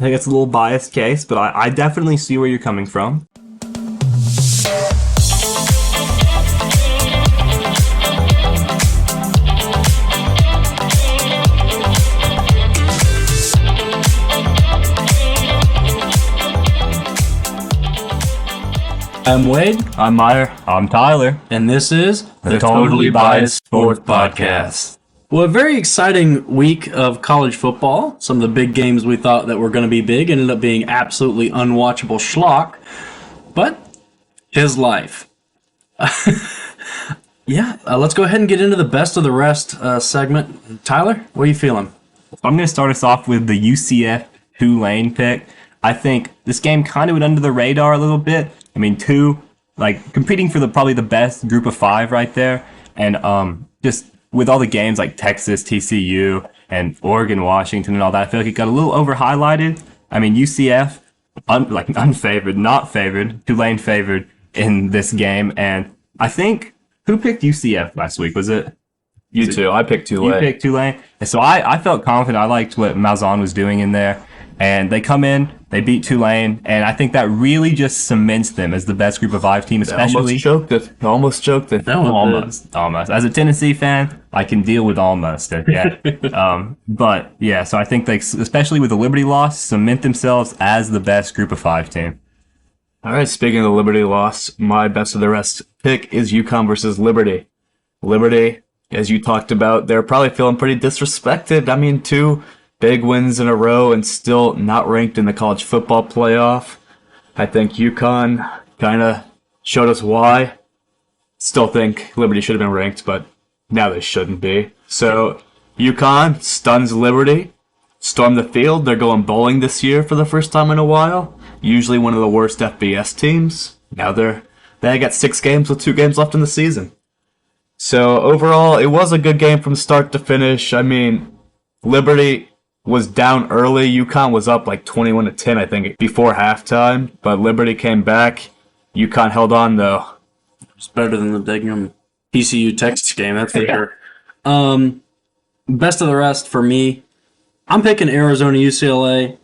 I think it's a little biased case, but I definitely see where you're coming from. I'm Wade. I'm Meyer. I'm Tyler. And this is the Totally Biased Sports Podcast. Well, a very exciting week of college football. Some of the big games we thought that were going to be big ended up being absolutely unwatchable schlock. But his life. Let's go ahead and get into the best of the rest segment. Tyler, what are you feeling? I'm going to start us off with the UCF Tulane pick. I think this game kind of went under the radar a little bit. I mean, competing for probably the best group of 5 right there. And just with all the games like Texas, TCU, and Oregon, Washington, and all that, I feel like it got a little over-highlighted. I mean, UCF, unfavored, not favored, Tulane favored in this game. And I think, who picked UCF last week? Was it? You too. I picked Tulane. You picked Tulane. And so I felt confident. I liked what Malzahn was doing in there. And they come in, they beat Tulane, and I think that really just cements them as the best group of 5 team, especially. Almost choked it. Almost. As a Tennessee fan, I can deal with almost. Yeah. But yeah, so I think they, especially with the Liberty loss, cement themselves as the best group of 5 team. All right. Speaking of the Liberty loss, my best of the rest pick is UConn versus Liberty. Liberty, as you talked about, they're probably feeling pretty disrespected. I mean, 2 big wins in a row and still not ranked in the college football playoff. I think UConn kind of showed us why. Still think Liberty should have been ranked, but now they shouldn't be. So UConn stuns Liberty, storm the field. They're going bowling this year for the first time in a while. Usually one of the worst FBS teams. Now they got 6 games with 2 games left in the season. So overall, it was a good game from start to finish. I mean, Liberty was down early. UConn was up like 21-10, I think, before halftime. But Liberty came back. UConn held on, though. It's better than the Dignam TCU Texas game, that's for sure. Best of the rest for me, I'm picking Arizona UCLA.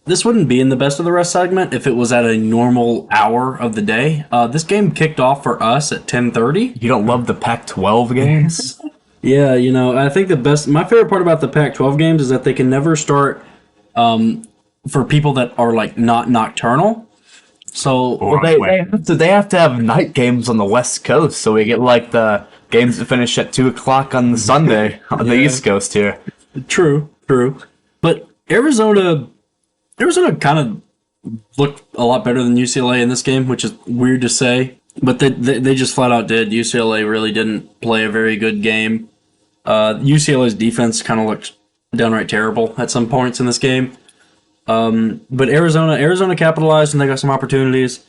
This wouldn't be in the best of the rest segment if it was at a normal hour of the day. This game kicked off for us at 10:30. You don't love the Pac-12 games? Yeah, I think my favorite part about the Pac-12 games is that they can never start for people that are like not nocturnal. So they have to have night games on the West Coast, so we get like the games that finish at 2:00 on the Sunday on the East Coast here. True. But Arizona kind of looked a lot better than UCLA in this game, which is weird to say. But they just flat out did. UCLA really didn't play a very good game. UCLA's defense kind of looked downright terrible at some points in this game. But Arizona capitalized and they got some opportunities.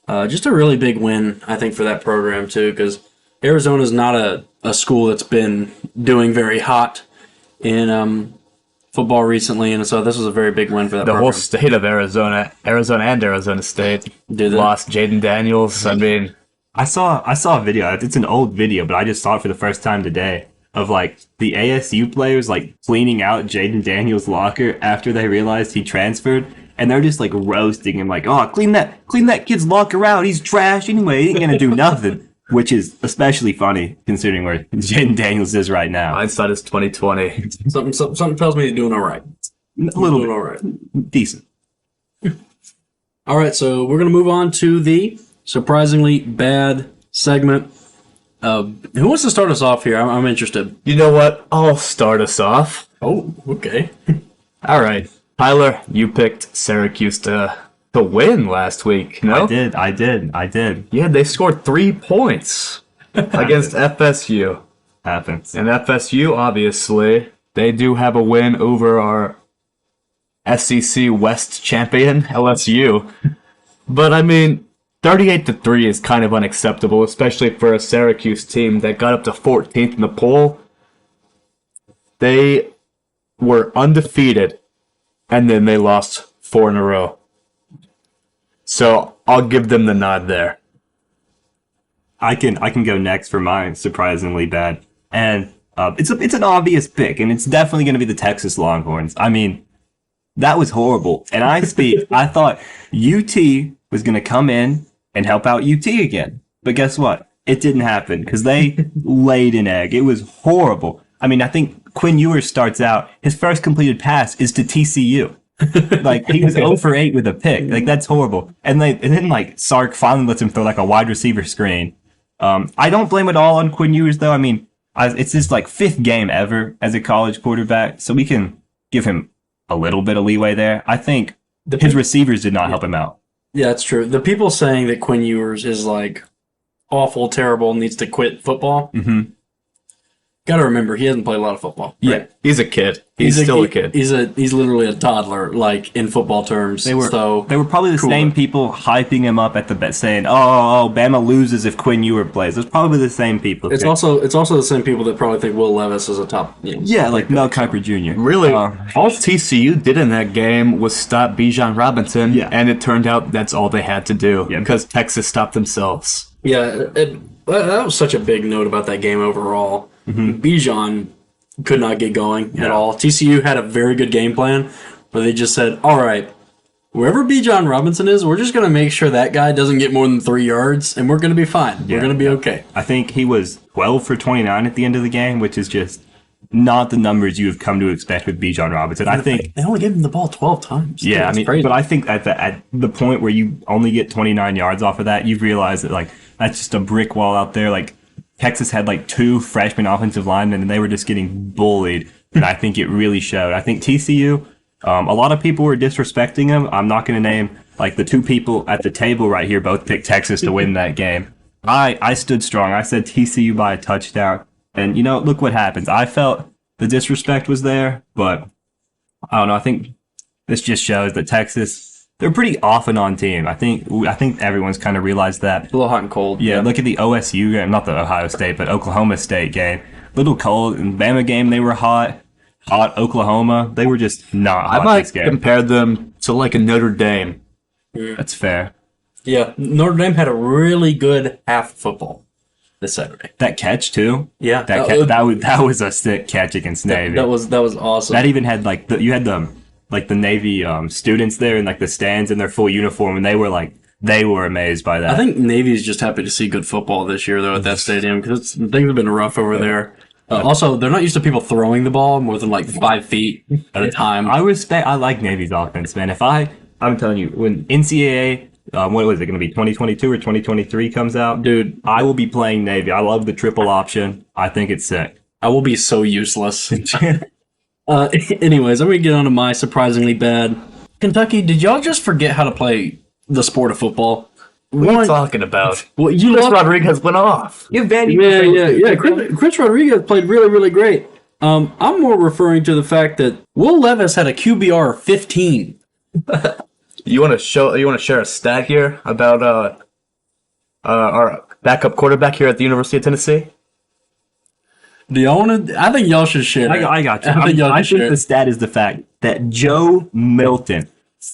Just a really big win, I think, for that program too, because Arizona's not a school that's been doing very hot in football recently, and so this was a very big win for that program. The whole state of Arizona and Arizona State lost Jaden Daniels. I mean, I saw a video. It's an old video, but I just saw it for the first time today of like the ASU players like cleaning out Jaden Daniels' locker after they realized he transferred, and they're just like roasting him, like, "Oh, clean that kid's locker out. He's trash anyway. He ain't gonna do nothing." Which is especially funny considering where Jaden Daniels is right now. Hindsight is 2020. Something tells me he's doing all right. A little bit all right, decent. All right, so we're gonna move on to the surprisingly bad segment. Who wants to start us off here? I'm interested. You know what? I'll start us off. Oh, okay. All right, Tyler, you picked Syracuse to win last week. No, I did. Yeah, they scored 3 points against FSU. Happens. And FSU, obviously, they do have a win over our SEC West champion, LSU. But I mean, 38-3 is kind of unacceptable, especially for a Syracuse team that got up to 14th in the poll. They were undefeated, and then they lost 4 in a row. So I'll give them the nod there. I can go next for mine. Surprisingly bad, and it's an obvious pick, and it's definitely going to be the Texas Longhorns. I mean, That was horrible. And I thought UT was going to come in and help out UT again. But guess what? It didn't happen because they laid an egg. It was horrible. I mean, I think Quinn Ewers starts out, his first completed pass is to TCU. Like, he was 0 for 8 with a pick. Like, that's horrible. And then, like, Sark finally lets him throw, like, a wide receiver screen. I don't blame it all on Quinn Ewers, though. I mean, it's his, like, 5th game ever as a college quarterback, so we can give him a little bit of leeway there. I think his receivers did not help him out. Yeah, that's true. The people saying that Quinn Ewers is, like, awful, terrible, needs to quit football. Mm-hmm. Got to remember, he hasn't played a lot of football. Yeah, right? He's a kid. He's still a kid. He's literally a toddler, like in football terms. They were probably the same people hyping him up at the bet, saying, "Oh, Bama loses if Quinn Ewers plays." It's probably the same people. It's also the same people that probably think Will Levis is a top. Yeah, like Mel Kiper Jr. Really, all TCU did in that game was stop Bijan Robinson, and it turned out that's all they had to do because Texas stopped themselves. Yeah, that was such a big note about that game overall. Mm-hmm. Bijan could not get going at all. TCU had a very good game plan, but they just said, all right, wherever Bijan Robinson is, we're just going to make sure that guy doesn't get more than 3 yards, and we're going to be fine. Yeah. We're going to be okay. I think he was 12 for 29 at the end of the game, which is just not the numbers you have come to expect with Bijan Robinson. I think they only gave him the ball 12 times. Yeah, I mean, crazy. But I think at the point where you only get 29 yards off of that, you've realized that, like, that's just a brick wall out there. Like, Texas had like 2 freshman offensive linemen, and they were just getting bullied. And I think it really showed. I think TCU, a lot of people were disrespecting them. I'm not going to name, like, the 2 people at the table right here both picked Texas to win that game. I stood strong. I said TCU by a touchdown. And, you know, look what happens. I felt the disrespect was there, but I don't know. I think this just shows that Texas, they're pretty off and on team. I think everyone's kind of realized that. A little hot and cold. Yeah, look at the OSU game, not the Ohio State, but Oklahoma State game. Little cold. In Bama game, they were hot. Hot Oklahoma, they were just not hot. I might compare them to like a Notre Dame. That's fair. Yeah, Notre Dame had a really good half of football this Saturday. That catch too. Yeah, that was a sick catch against Navy. That was awesome. That even had like you had the Navy students there in like the stands in their full uniform, and they were amazed by that. I think Navy's just happy to see good football this year though at that stadium because things have been rough over there. Also, they're not used to people throwing the ball more than like 5 feet at a time. I like Navy's offense, man. I'm telling you, when NCAA, what was it going to be, 2022 or 2023 comes out? Dude, I will be playing Navy. I love the triple option. I think it's sick. I will be so useless. Anyways, I'm going to get on to my surprisingly bad. Kentucky, did y'all just forget how to play the sport of football? What are you talking about? Well, Chris Rodriguez went off. Yeah. Chris Rodriguez played really, really great. I'm more referring to the fact that Will Levis had a QBR of 15. You want to share a stat here about our backup quarterback here at the University of Tennessee? Do y'all want to? I think y'all should share. I got you. I think the stat is the fact that Joe Milton,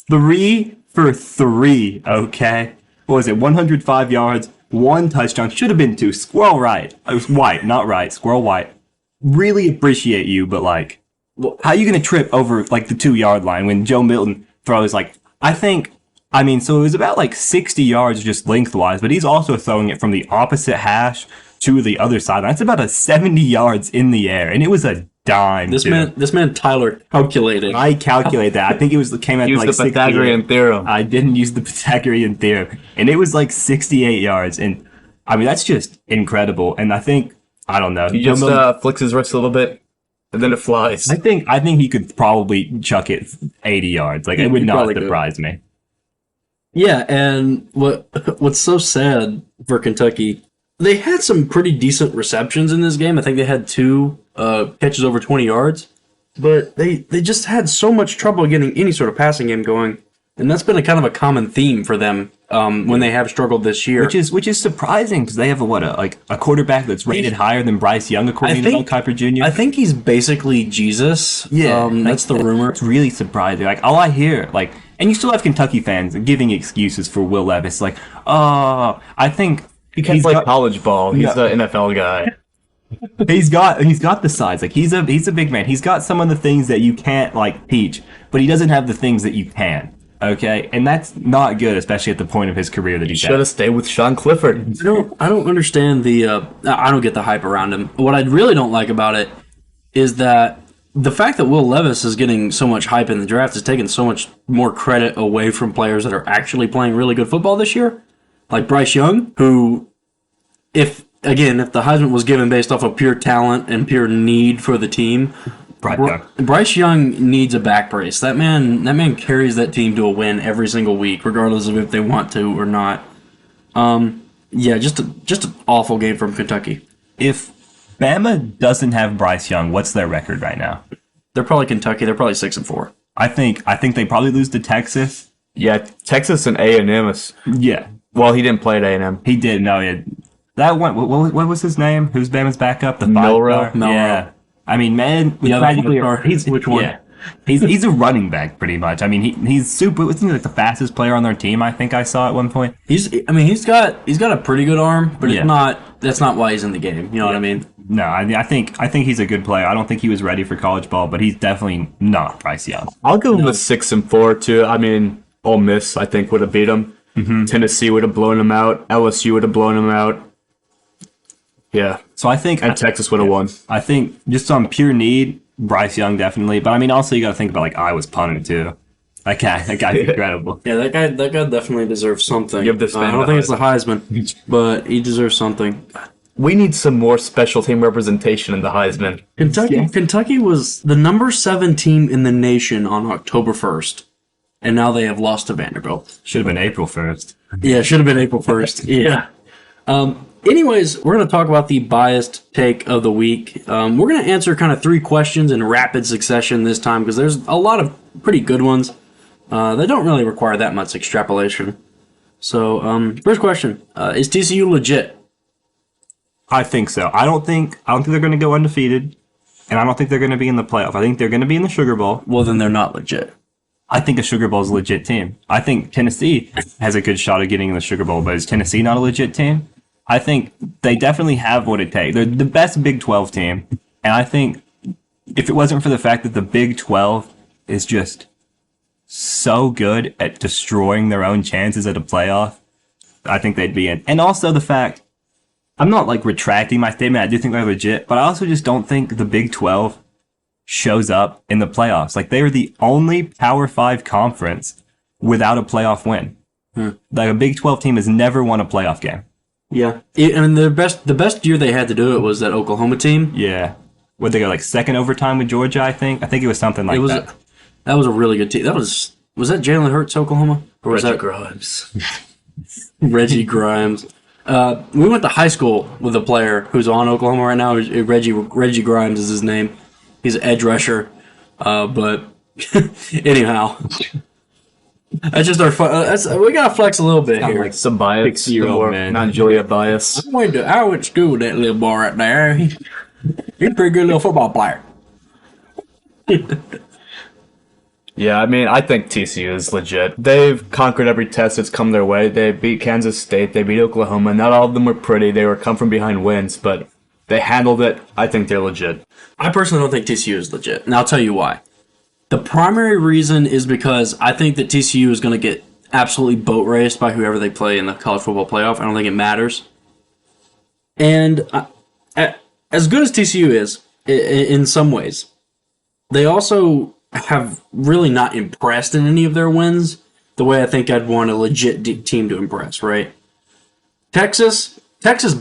3 for 3. Okay, what was it? 105 yards, 1 touchdown. Should have been 2. Squirrel right. It was White, not right. Squirrel White. Really appreciate you, but like, how are you gonna trip over like the 2-yard line when Joe Milton throws like? So it was about like 60 yards just lengthwise, but he's also throwing it from the opposite hash to the other side. That's about 70 yards in the air, and it was a dime. This man Tyler calculated. I calculated that. I think came out like the Pythagorean theorem. I didn't use the Pythagorean theorem, and it was like 68 yards, and I mean that's just incredible. And I don't know. He just flicks his wrist a little bit. And then it flies. I think he could probably chuck it 80 yards. Like, it would not surprise me. Yeah, and what's so sad for Kentucky, they had some pretty decent receptions in this game. I think they had 2 catches over 20 yards. But they just had so much trouble getting any sort of passing game going. And that's been a kind of a common theme for them when they have struggled this year. Which is surprising because they have a quarterback that's rated higher than Bryce Young according to Mel Kiper Jr. I think he's basically Jesus. Yeah, that's the rumor. It's really surprising. Like all I hear, and you still have Kentucky fans giving excuses for Will Levis. Like, I think he can't play college ball. He's the NFL guy. He's got the size. Like he's a big man. He's got some of the things that you can't teach. but he doesn't have the things that you can. Okay, and that's not good, especially at the point of his career that he's Should have stayed with Sean Clifford. I don't understand I don't get the hype around him. What I really don't like about it is that the fact that Will Levis is getting so much hype in the draft is taking so much more credit away from players that are actually playing really good football this year. Like Bryce Young, who, if the Heisman was given based off of pure talent and pure need for the team, Bryce Young needs a back brace. That man carries that team to a win every single week, regardless of if they want to or not. Just an awful game from Kentucky. If Bama doesn't have Bryce Young, what's their record right now? They're probably Kentucky. They're probably 6-4. I think they probably lose to Texas. Yeah, Texas and A&M is. Yeah. Well, he didn't play at A&M. He did. No, that one. What was his name? Who's Bama's backup? The Milroe. Yeah. I mean, man, he's which one? Yeah. He's a running back pretty much. I mean, he's super. Isn't he like the fastest player on their team? I think I saw at one point. He's got a pretty good arm, but it's not. That's not why he's in the game. You know what I mean? No, I think he's a good player. I don't think he was ready for college ball, but he's definitely not Bryce Young. I'll give him a 6-4 too. I mean, Ole Miss I think would have beat him. Mm-hmm. Tennessee would have blown him out. LSU would have blown him out. Yeah. So I think Texas would have won. I think just on pure need, Bryce Young definitely. But I mean, also you got to think about like Iowa's punter too. That guy's incredible. Yeah, that guy definitely deserves something. Give this man I don't think it's the Heisman, but he deserves something. We need some more special team representation in the Heisman. Kentucky was the number 7 team in the nation on October 1st, and now they have lost to Vanderbilt. Should have been April 1st. Yeah, should have been April 1st. Yeah. Anyways, we're going to talk about the biased take of the week. We're going to answer kind of 3 questions in rapid succession this time because there's a lot of pretty good ones that don't really require that much extrapolation. So, first question, is TCU legit? I think so. I don't think they're going to go undefeated, and I don't think they're going to be in the playoff. I think they're going to be in the Sugar Bowl. Well, then they're not legit. I think a Sugar Bowl is a legit team. I think Tennessee has a good shot at getting in the Sugar Bowl, but is Tennessee not a legit team? I think they definitely have what it takes. They're the best Big 12 team, and I think if it wasn't for the fact that the Big 12 is just so good at destroying their own chances at a playoff, I think they'd be in. And also the fact, I'm not like retracting my statement, I do think they're legit, but I also just don't think the Big 12 shows up in the playoffs. Like, they are the only Power 5 conference without a playoff win. Like, a Big 12 team has never won a playoff game. Yeah. And the best year they had to do it was that Oklahoma team. Yeah. Would they go like second overtime with Georgia, I think? I think it was something like that. That was a really good team. Was that Jalen Hurts, Oklahoma? Or was Reggie that Grimes? Reggie Grimes. We went to high school with a player who's on Oklahoma right now. Reggie Grimes is his name. He's an edge rusher. But anyhow, that's just our fun. We gotta flex a little bit here. Like some bias, 6-year-old man, non-Julia bias. I went to school with that little boy right there. He's a pretty good little football player. Yeah, I mean, I think TCU is legit. They've conquered every test that's come their way. They beat Kansas State. They beat Oklahoma. Not all of them were pretty. They were come from behind wins, but they handled it. I think they're legit. I personally don't think TCU is legit, and I'll tell you why. The primary reason is because I think that TCU is going to get absolutely boat raced by whoever they play in the college football playoff. I don't think it matters. And as good as TCU is, in some ways, they also have really not impressed in any of their wins the way I think I'd want a legit team to impress, right? Texas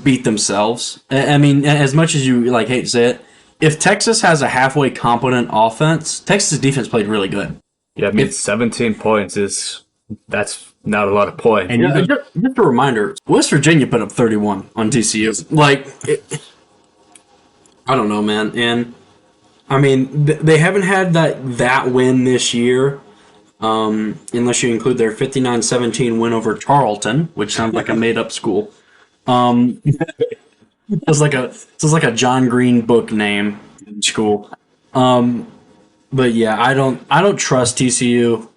beat themselves. I mean, as much as you hate to say it, if Texas has a halfway competent offense, Texas' defense played really good. Yeah, I mean, 17 points that's not a lot of points. And just a reminder, West Virginia put up 31 on TCU. I don't know, man. And I mean, they haven't had that win this year, unless you include their 59-17 win over Charlton, which sounds like a made-up school. It's like a John Green book name in school. But yeah, I don't trust TCU.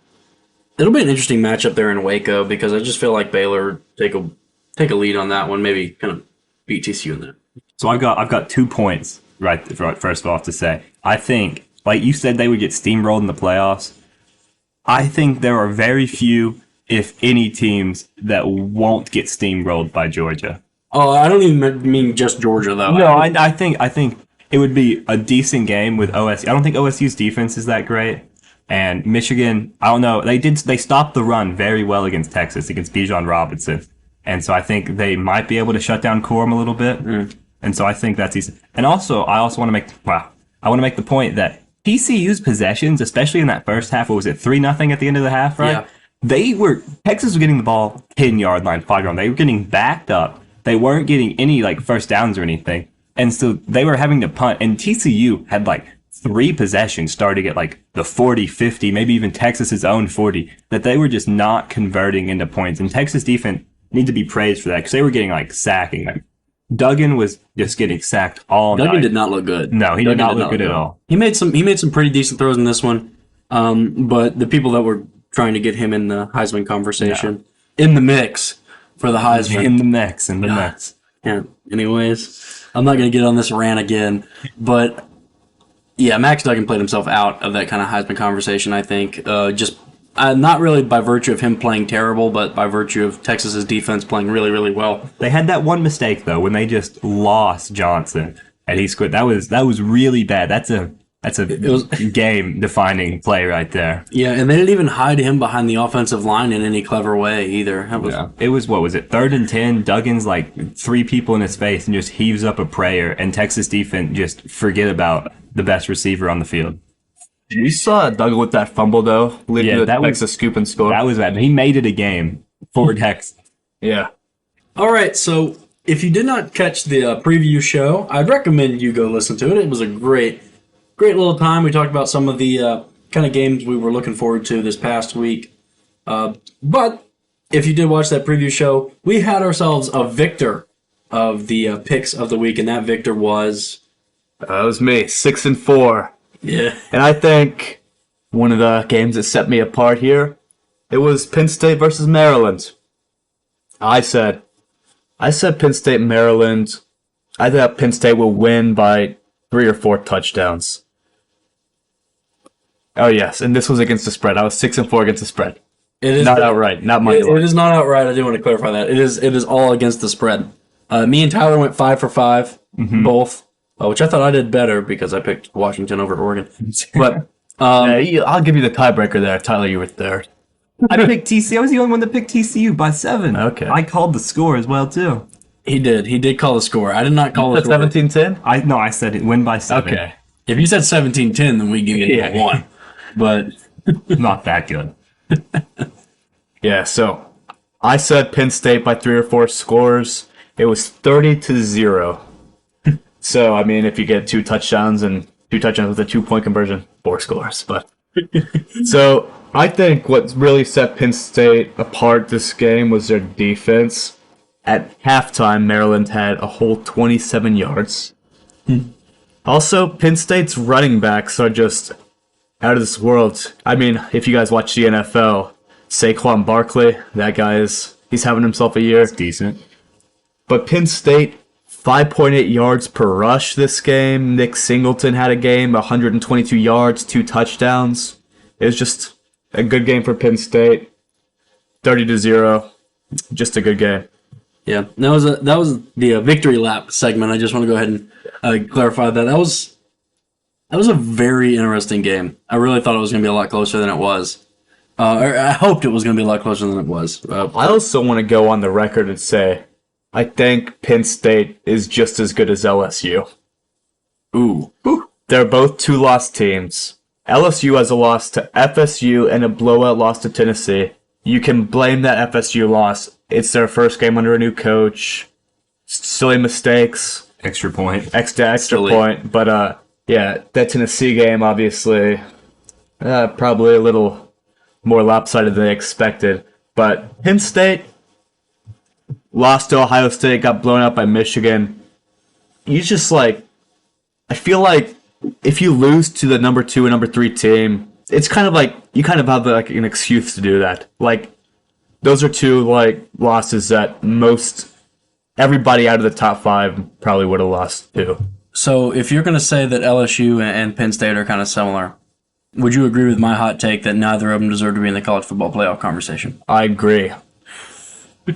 It'll be an interesting matchup there in Waco because I just feel like Baylor take a lead on that one, maybe kind of beat TCU in there. So I've got 2 points right first of all to say. I think, like you said, they would get steamrolled in the playoffs. I think there are very few, if any, teams that won't get steamrolled by Georgia. Oh, I don't even mean just Georgia though. No, I think it would be a decent game with OSU. I don't think OSU's defense is that great. And Michigan, I don't know. They stopped the run very well against Texas, against Bijan Robinson. And so I think they might be able to shut down Corum a little bit. And so I think that's easy. And also, I want to make the point that TCU's possessions, especially in that first half, what was it, 3-0 at the end of the half, right? Yeah. Texas was getting the ball 10-yard line, 5-yard line. They were getting backed up. They weren't getting any like first downs or anything. And so they were having to punt. And TCU had like 3 possessions starting at like the 40, 50, maybe even Texas's own 40, that they were just not converting into points. And Texas defense need to be praised for that because they were getting like sacking them. Duggan was just getting sacked all night. Duggan did not look good. No, he did not look good at all. He made some pretty decent throws in this one. But the people that were trying to get him in the Heisman conversation, in the mix for the Heisman. In the mix. Yeah. Anyways, I'm not going to get on this rant again, but yeah, Max Duggan played himself out of that kind of Heisman conversation, I think. Not really by virtue of him playing terrible, but by virtue of Texas's defense playing really, really well. They had that one mistake though when they just lost Johnson and he scored. That was really bad. That's a game defining play right there. Yeah, and they didn't even hide him behind the offensive line in any clever way either. It was what was it? 3rd and 10. Duggan's like 3 people in his face and just heaves up a prayer, and Texas defense just forget about the best receiver on the field. You saw Duggan with that fumble, though, leading to Texas scoop and score. That was bad. He made it a game for Texas. Yeah. All right, so if you did not catch the preview show, I'd recommend you go listen to it. It was a great little time. We talked about some of the kind of games we were looking forward to this past week. But if you did watch that preview show, we had ourselves a victor of the picks of the week, and that victor was... That was me, 6-4. Yeah. And I think one of the games that set me apart here, it was Penn State versus Maryland. I said Penn State, Maryland. I thought Penn State will win by 3 or 4 touchdowns. Oh, yes, and this was against the spread. I was 6-4 against the spread. It is not outright, not money line. It is not outright. I do want to clarify that. It is all against the spread. Me and Tyler went 5 for 5, both. Which I thought I did better because I picked Washington over Oregon. But I'll give you the tiebreaker there. Tyler, you were third. I picked TCU. I was the only one that picked TCU by 7. Okay. I called the score as well, too. He did. He did call the score. I did not call the score. 17-10? I said it. Win by 7. Okay. If you said 17-10, then we give you a 1. But not that good. Yeah, so I said Penn State by 3 or 4 scores. It was 30-0. So, I mean, if you get 2 touchdowns and 2 touchdowns with a 2-point conversion, 4 scores. But so I think what really set Penn State apart this game was their defense. At halftime, Maryland had a whole 27 yards. Also, Penn State's running backs are just out of this world. I mean, if you guys watch the NFL, Saquon Barkley, that guy he's having himself a year. It's decent. But Penn State, 5.8 yards per rush this game. Nick Singleton had a game, 122 yards, 2 touchdowns. It was just a good game for Penn State. 30-0. Just a good game. Yeah, that was the victory lap segment. I just want to go ahead and clarify that. That was a very interesting game. I really thought it was going to be a lot closer than it was. I hoped it was going to be a lot closer than it was. I also want to go on the record and say, I think Penn State is just as good as LSU. Ooh. They're both 2-loss teams. LSU has a loss to FSU and a blowout loss to Tennessee. You can blame that FSU loss. It's their first game under a new coach. Silly mistakes. Extra point. Extra point. But, yeah, that Tennessee game, obviously, probably a little more lopsided than they expected. But Penn State lost to Ohio State, got blown out by Michigan. You just, I feel like if you lose to the number 2 and number 3 team, it's kind of like you kind of have an excuse to do that. Those are 2 losses that everybody out of the top 5 probably would have lost to. So if you're going to say that LSU and Penn State are kind of similar, would you agree with my hot take that neither of them deserve to be in the college football playoff conversation? I agree.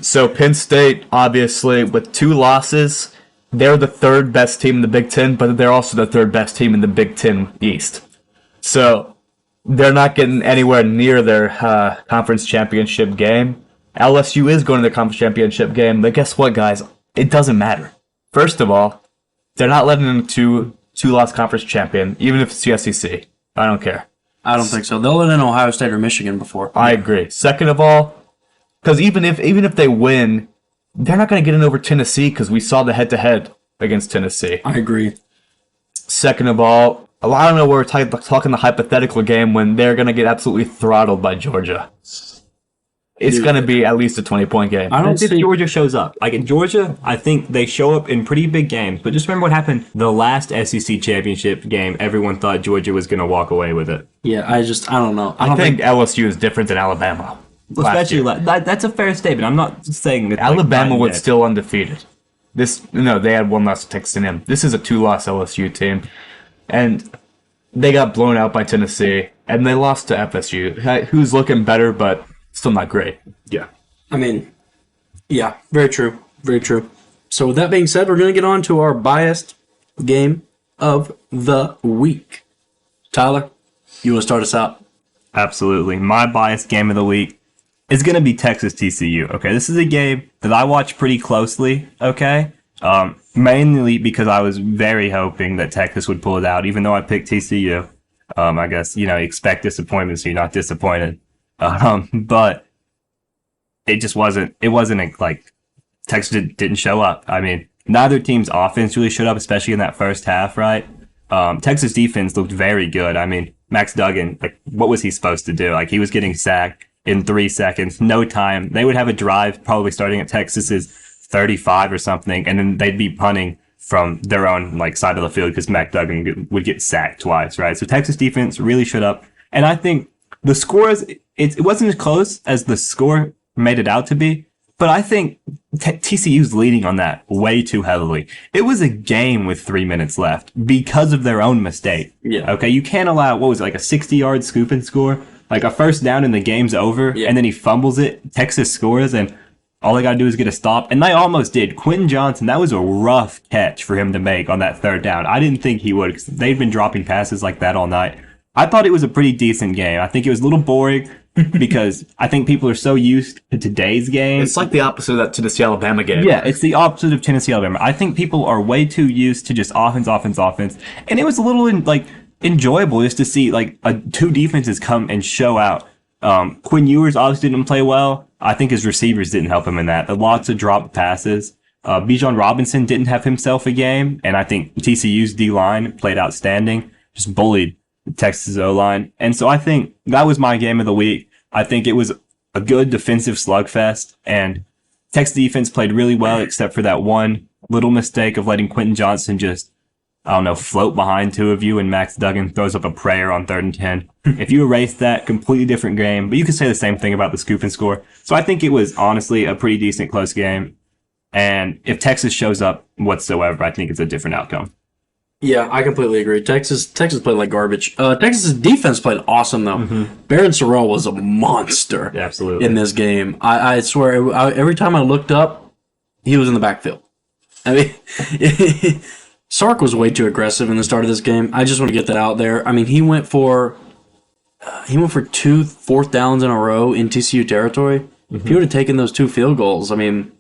So Penn State, obviously, with 2 losses, they're the 3rd best team in the Big Ten, but they're also the 3rd best team in the Big Ten East. So they're not getting anywhere near their conference championship game. LSU is going to the conference championship game, but guess what, guys? It doesn't matter. First of all, they're not letting them to 2-loss conference champion, even if it's the SEC. I don't care. I don't think so. They'll let in Ohio State or Michigan before. I agree. Second of all, because even if they win, they're not going to get in over Tennessee because we saw the head-to-head against Tennessee. I agree. Second of all, I don't know, we're talking the hypothetical game when they're going to get absolutely throttled by Georgia. It's going to be at least a 20-point game. I don't think Georgia shows up. Like in Georgia, I think they show up in pretty big games. But just remember what happened the last SEC championship game. Everyone thought Georgia was going to walk away with it. Yeah, I don't know. I think LSU is different than Alabama. Especially that's a fair statement. I'm not saying that Alabama was still undefeated. They had 1 loss to Texas A&M. This is a 2-loss LSU team, and they got blown out by Tennessee, and they lost to FSU, who's looking better, but still not great. Yeah. I mean, yeah, very true. Very true. So with that being said, we're going to get on to our biased game of the week. Tyler, you want to start us out? Absolutely. My biased game of the week is going to be Texas TCU. Okay, this is a game that I watch pretty closely, okay? Mainly because I was very hoping that Texas would pull it out, even though I picked TCU. I guess, you expect disappointment so you're not disappointed. But it just wasn't like Texas didn't show up. I mean, neither team's offense really showed up, especially in that first half, right? Texas defense looked very good. I mean, Max Duggan, like, what was he supposed to do? Like, he was getting sacked in 3 seconds, no time. They would have a drive probably starting at Texas's 35 or something, and then they'd be punting from their own side of the field because Max Duggan would get sacked twice, right? So Texas defense really showed up, and I think the scores it wasn't as close as the score made it out to be, but I think TCU's leading on that way too heavily. It was a game with 3 minutes left because of their own mistake. Yeah. Okay, you can't allow, what was it, like a 60-yard scoop and score? Like a first down and the game's over, and then he fumbles it, Texas scores, and all they got to do is get a stop. And they almost did. Quentin Johnson, that was a rough catch for him to make on that 3rd down. I didn't think he would because they'd been dropping passes like that all night. I thought it was a pretty decent game. I think it was a little boring because I think people are so used to today's game. It's like the opposite of that Tennessee-Alabama game. Yeah, it's the opposite of Tennessee-Alabama. I think people are way too used to just offense. And it was a little, enjoyable just to see, 2 defenses come and show out. Quinn Ewers obviously didn't play well. I think his receivers didn't help him in that. Lots of dropped passes. Bijan Robinson didn't have himself a game, and I think TCU's D-line played outstanding. Just bullied Texas O-line. And so I think that was my game of the week. I think it was a good defensive slugfest, and Texas defense played really well except for that one little mistake of letting Quentin Johnson just, float behind 2 of you, and Max Duggan throws up a prayer on 3rd and 10. If you erase that, completely different game. But you could say the same thing about the scoop and score. So I think it was honestly a pretty decent close game. And if Texas shows up whatsoever, I think it's a different outcome. Yeah, I completely agree. Texas played like garbage. Texas's defense played awesome, though. Mm-hmm. Baron Sorrell was a monster in this game. I swear, every time I looked up, he was in the backfield. I mean, Sark was way too aggressive in the start of this game. I just want to get that out there. I mean, he went for 2 4th downs in a row in TCU territory. Mm-hmm. If he would have taken those 2 field goals, I mean,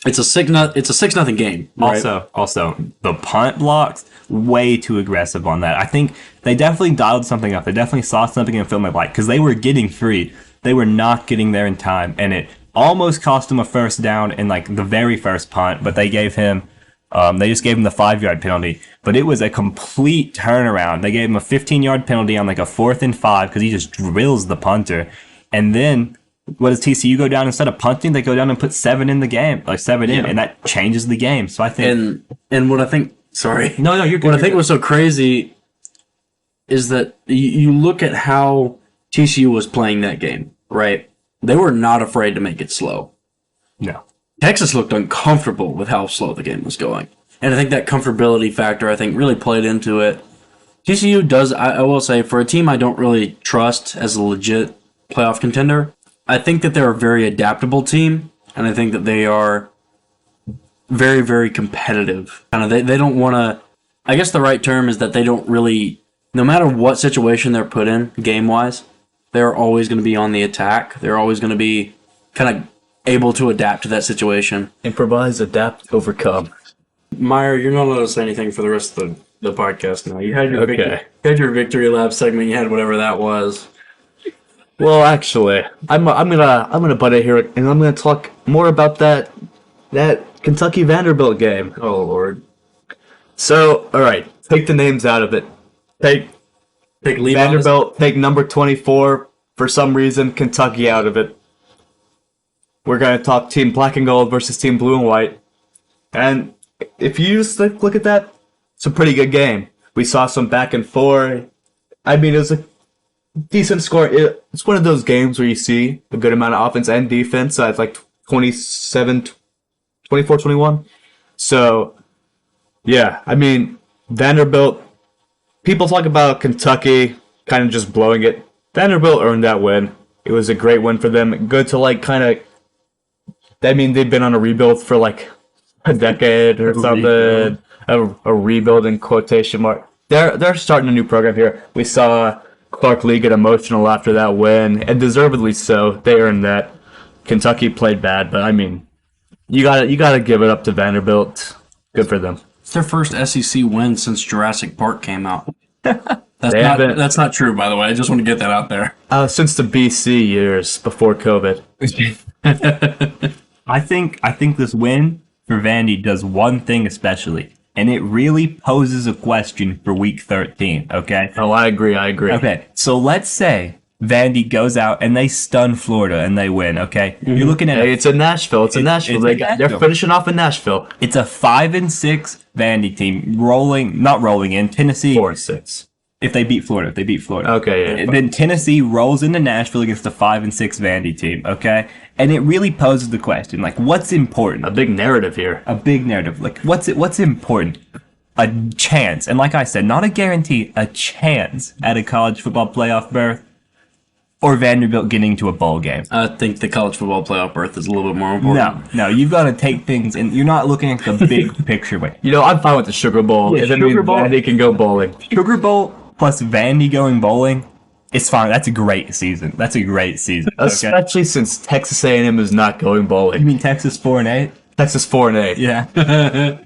it's a 6-0 game. Right? Also, the punt blocks, way too aggressive on that. I think they definitely dialed something up. They definitely saw something in film they liked because they were getting free. They were not getting there in time, and it almost cost them a 1st down in the very first punt, but they gave him. They just gave him the 5-yard penalty, but it was a complete turnaround. They gave him a 15-yard penalty on a 4th and 5 because he just drills the punter. And then what does TCU go down? Instead of punting, they go down and put 7 in the game, 7 in, and that changes the game. So I think. And what I think, sorry. No, you're good. What I think was so crazy is that you look at how TCU was playing that game, right? They were not afraid to make it slow. No. Texas looked uncomfortable with how slow the game was going. And I think that comfortability factor, really played into it. TCU does, I will say, for a team I don't really trust as a legit playoff contender, I think that they're a very adaptable team, and I think that they are very, very competitive. Kind of, they don't want to. I guess the right term is that they don't really, no matter what situation they're put in game wise, they're always going to be on the attack. They're always going to be kind of able to adapt to that situation. Improvise, adapt, overcome. Meyer, you're not allowed to say anything for the rest of the podcast now. You had your Okay. you had your victory lap segment. You had whatever that was. Well, actually, I'm gonna butt in here, and I'm gonna talk more about that Kentucky Vanderbilt game. Oh Lord. So, all right, take the names out of it. Take Levi. Vanderbilt. Take number 24 for some reason. Kentucky out of it. We're gonna talk Team Black and Gold versus Team Blue and White, and if you just look at that, it's a pretty good game. We saw some back and forth. I mean, it was a decent score. It's one of those games where you see a good amount of offense and defense. So it's like 27, 24, 21. So, yeah, I mean, Vanderbilt, people talk about Kentucky kind of just blowing it. Vanderbilt earned that win. It was a great win for them. Good to like kind of, I mean, they've been on a rebuild for like a decade or something. A rebuild in quotation mark. They're starting a new program here. We saw Clark Lee get emotional after that win, and deservedly so. They earned that. Kentucky played bad, but I mean, you gotta give it up to Vanderbilt. Good for them. It's their first SEC win since Jurassic Park came out. They haven't- That's not true, by the way. I just want to get that out there. Since the BC years before COVID. I think this win for Vandy does one thing especially, and it really poses a question for Week 13. Okay. Oh, I agree. Okay. So let's say Vandy goes out and they stun Florida and they win. Okay. You're looking at Hey, it's in Nashville. It's in Nashville. it's in They're Nashville. finishing off in Nashville. it's a 5-6 Vandy team not rolling in Tennessee. 4-6. If they beat Florida. Okay, yeah. And then Tennessee rolls into Nashville against a 5-6 Vandy team. Okay. And it really poses the question, like, what's important? A big narrative here. A big narrative. Like, what's important? A chance, and like I said, not a guarantee, a chance at a college football playoff berth, or Vanderbilt getting to a bowl game. I think the college football playoff berth is a little bit more important. No, you've got to take things, and you're not looking at the big picture way. You know, I'm fine with the Sugar Bowl. Yeah, if it Sugar means Bowl. Vandy can go bowling. Sugar Bowl plus Vandy going bowling, it's fine. That's a great season. Okay. Especially since Texas A&M is not going You bowling. mean Texas 4-8? Texas 4-8. Yeah.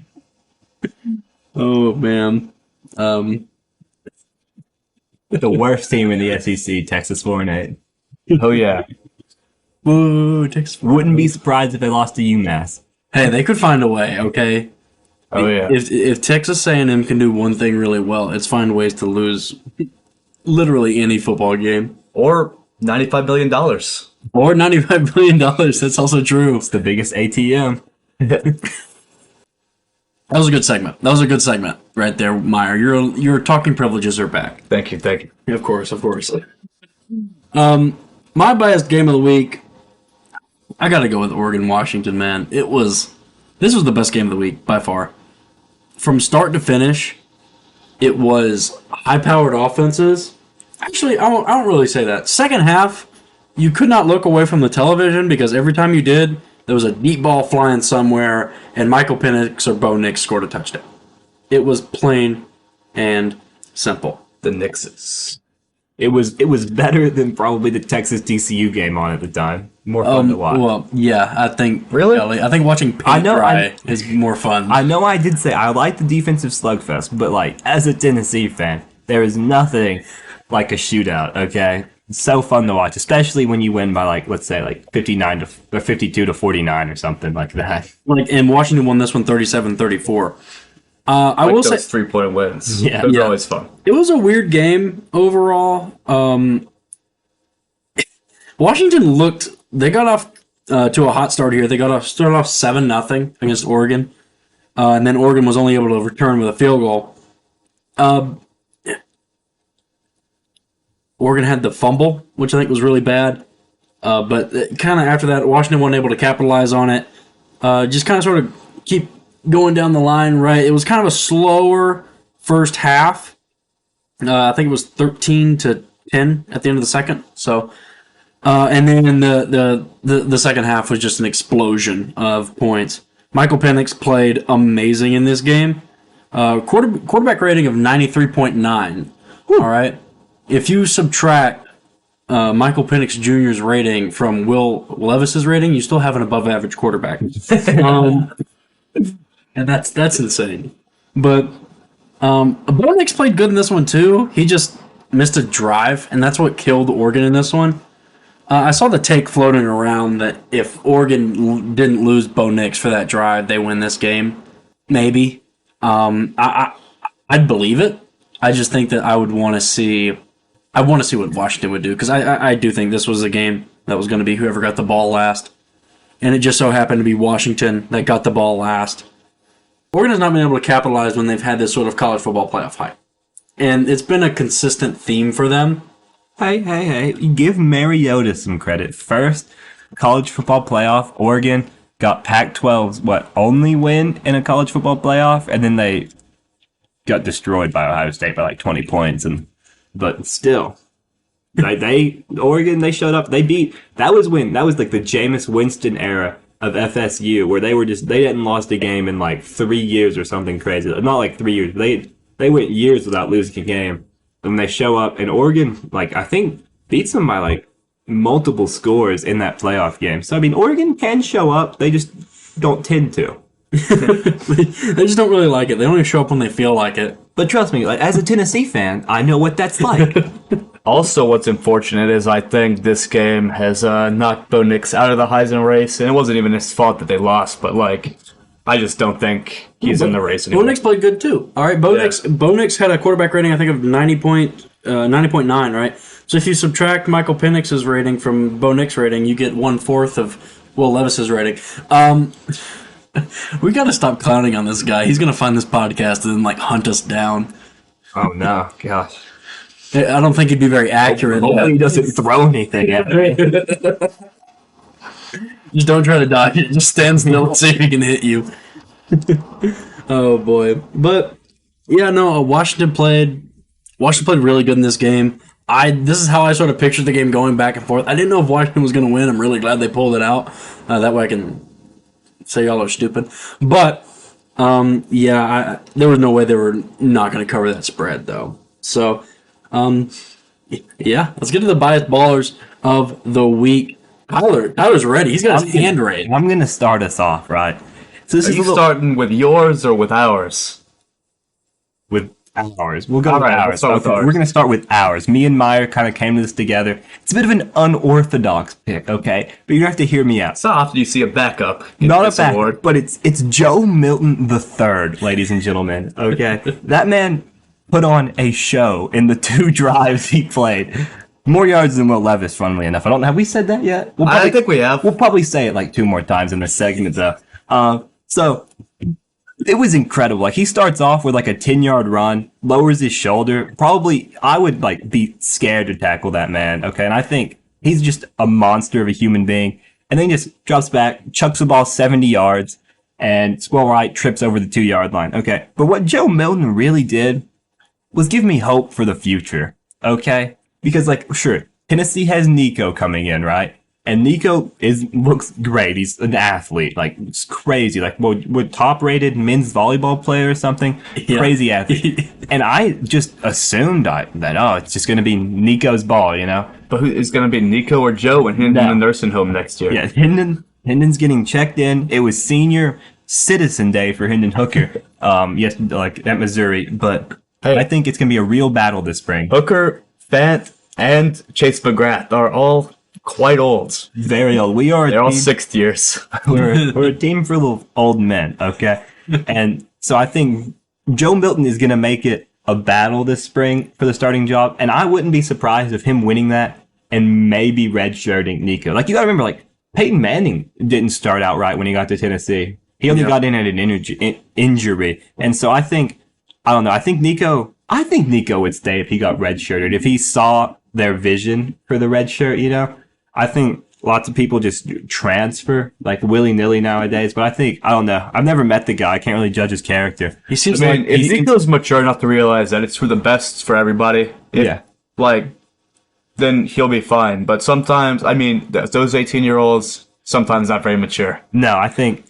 Oh man. The worst team in the SEC, Texas 4-8. Oh yeah. Whoa, Texas. Wouldn't be surprised if they lost to UMass. Hey, they could find a way. Okay. Oh yeah. If Texas A&M can do one thing really well, it's find ways to lose literally any football game. Or $95 million. Or $95 billion. That's also true. It's the biggest ATM. That was a good segment right there, Meyer. Your talking privileges are back. Thank you. Of course. My biased game of the week, I gotta go with Oregon Washington, man. This was the best game of the week by far. From start to finish, it was high-powered offenses. Actually, I don't really say that. Second half, you could not look away from the television because every time you did, there was a deep ball flying somewhere, and Michael Penix or Bo Nix scored a touchdown. It was plain and simple. The Knickses. It was better than probably the Texas TCU game on at the time. More fun to watch. Well, yeah, I think Really? Kelly, I think watching paint dry is more fun. I know I did say I like the defensive slugfest, but like as a Tennessee fan, there is nothing like a shootout. Okay, it's so fun to watch, especially when you win by like let's say like 52-49 or something like that. And Washington won this one 37-34. I Like will those say 3-point wins. Yeah. Those are Yeah. always fun. it was a weird game overall. Washington looked. They got off to a hot start here. They started off 7-0 against Oregon, and then Oregon was only able to return with a field goal. Oregon had the fumble, which I think was really bad. But kind of after that, Washington wasn't able to capitalize on it. Just kind of sort of keep going down the line, right? It was kind of a slower first half. I think it was 13-10 at the end of the second. So, and then the second half was just an explosion of points. Michael Penix played amazing in this game. Quarterback rating of 93.9. All right. If you subtract Michael Penix Jr.'s rating from Will Levis's rating, you still have an above average quarterback. And that's insane. But Bo Nix played good in this one too. He just missed a drive, and that's what killed Oregon in this one. I saw the take floating around that if Oregon didn't lose Bo Nix for that drive, they win this game. Maybe. I'd believe it. I just think that I want to see what Washington would do, because I do think this was a game that was going to be whoever got the ball last. And it just so happened to be Washington that got the ball last. Oregon has not been able to capitalize when they've had this sort of college football playoff hype. And it's been a consistent theme for them. Hey. Give Mariota some credit. First college football playoff, Oregon got Pac-12's only win in a college football playoff, and then they got destroyed by Ohio State by like 20 points. But still, Oregon, they showed up. They was like the Jameis Winston era of FSU, where they hadn't lost a game in like 3 years or something crazy. Not like 3 years. They went years without losing a game. And when they show up, and Oregon, I think, beats them by like multiple scores in that playoff game. So I mean, Oregon can show up. They just don't tend to. They just don't really like it. They only show up when they feel like it. But trust me, as a Tennessee fan, I know what that's like. Also, what's unfortunate is I think this game has knocked Bo Nix out of the Heisman race, and it wasn't even his fault that they lost, but I just don't think he's in the race anymore. Bo Nix played good too. All right, Bo Nix had a quarterback rating, I think, of 90.9, right? So if you subtract Michael Penix's rating from Bo Nix rating, you get 1/4 of Will Levis's rating. We got to stop clowning on this guy. He's gonna find this podcast and then hunt us down. Oh no, gosh. I don't think he'd be very accurate. Hopefully he doesn't throw anything at me. Just don't try to dodge it. Just stand still and see if he can hit you. Oh boy. But yeah, no, Washington played really good in this game. This is how I sort of pictured the game going back and forth. I didn't know if Washington was going to win. I'm really glad they pulled it out. That way I can say y'all are stupid. But there was no way they were not going to cover that spread though. So let's get to the biased ballers of the week. Tyler's ready. He's got his hand raised. I'm going to start us off, right? So this is starting with yours or with ours? With ours. We'll go with ours. We're going to start with ours. Me and Meyer kind of came to this together. It's a bit of an unorthodox pick, okay? But you're going to have to hear me out. So often you see a backup. Not a backup, but it's Joe Milton III, ladies and gentlemen, okay? That man put on a show in the 2 drives he played. More yards than Will Levis, funnily enough. I don't know. Have we said that yet? I think we have. We'll probably say it 2 more times in this segment, though. So it was incredible. He starts off with a 10-yard run, lowers his shoulder. Probably, I would be scared to tackle that man. Okay, and I think he's just a monster of a human being. And then he just drops back, chucks the ball 70 yards, and Squirrel Right trips over the 2-yard line. Okay, but what Joe Milton really did was give me hope for the future. Okay. Because, sure, Tennessee has Nico coming in, right? And Nico looks great. He's an athlete. It's crazy. We're top-rated men's volleyball player or something. Yeah. Crazy athlete. And I just assumed that, it's just going to be Nico's ball, But is going to be Nico or Joe when Hendon in the nursing home next year? Yeah, Hendon's getting checked in. It was senior citizen day for Hendon Hooker, at Missouri. But I think it's going to be a real battle this spring. Hooker, Fant, and Chase McGrath are all quite old. Very old. They're all 6th years. We're a team full of old men, okay? And so I think Joe Milton is going to make it a battle this spring for the starting job, and I wouldn't be surprised if him winning that and maybe redshirting Nico. You got to remember, Peyton Manning didn't start out right when he got to Tennessee. He only got in at an injury. And so I think Nico would stay if he got redshirted. If he saw their vision for the red shirt, I think lots of people just transfer like willy-nilly nowadays. But I don't know. I've never met the guy. I can't really judge his character. He seems I mean, like Ezekiel's mature enough to realize that it's for the best for everybody. Yeah. Like, then he'll be fine. But sometimes, I mean, those 18-year-olds, sometimes not very mature. No, I think,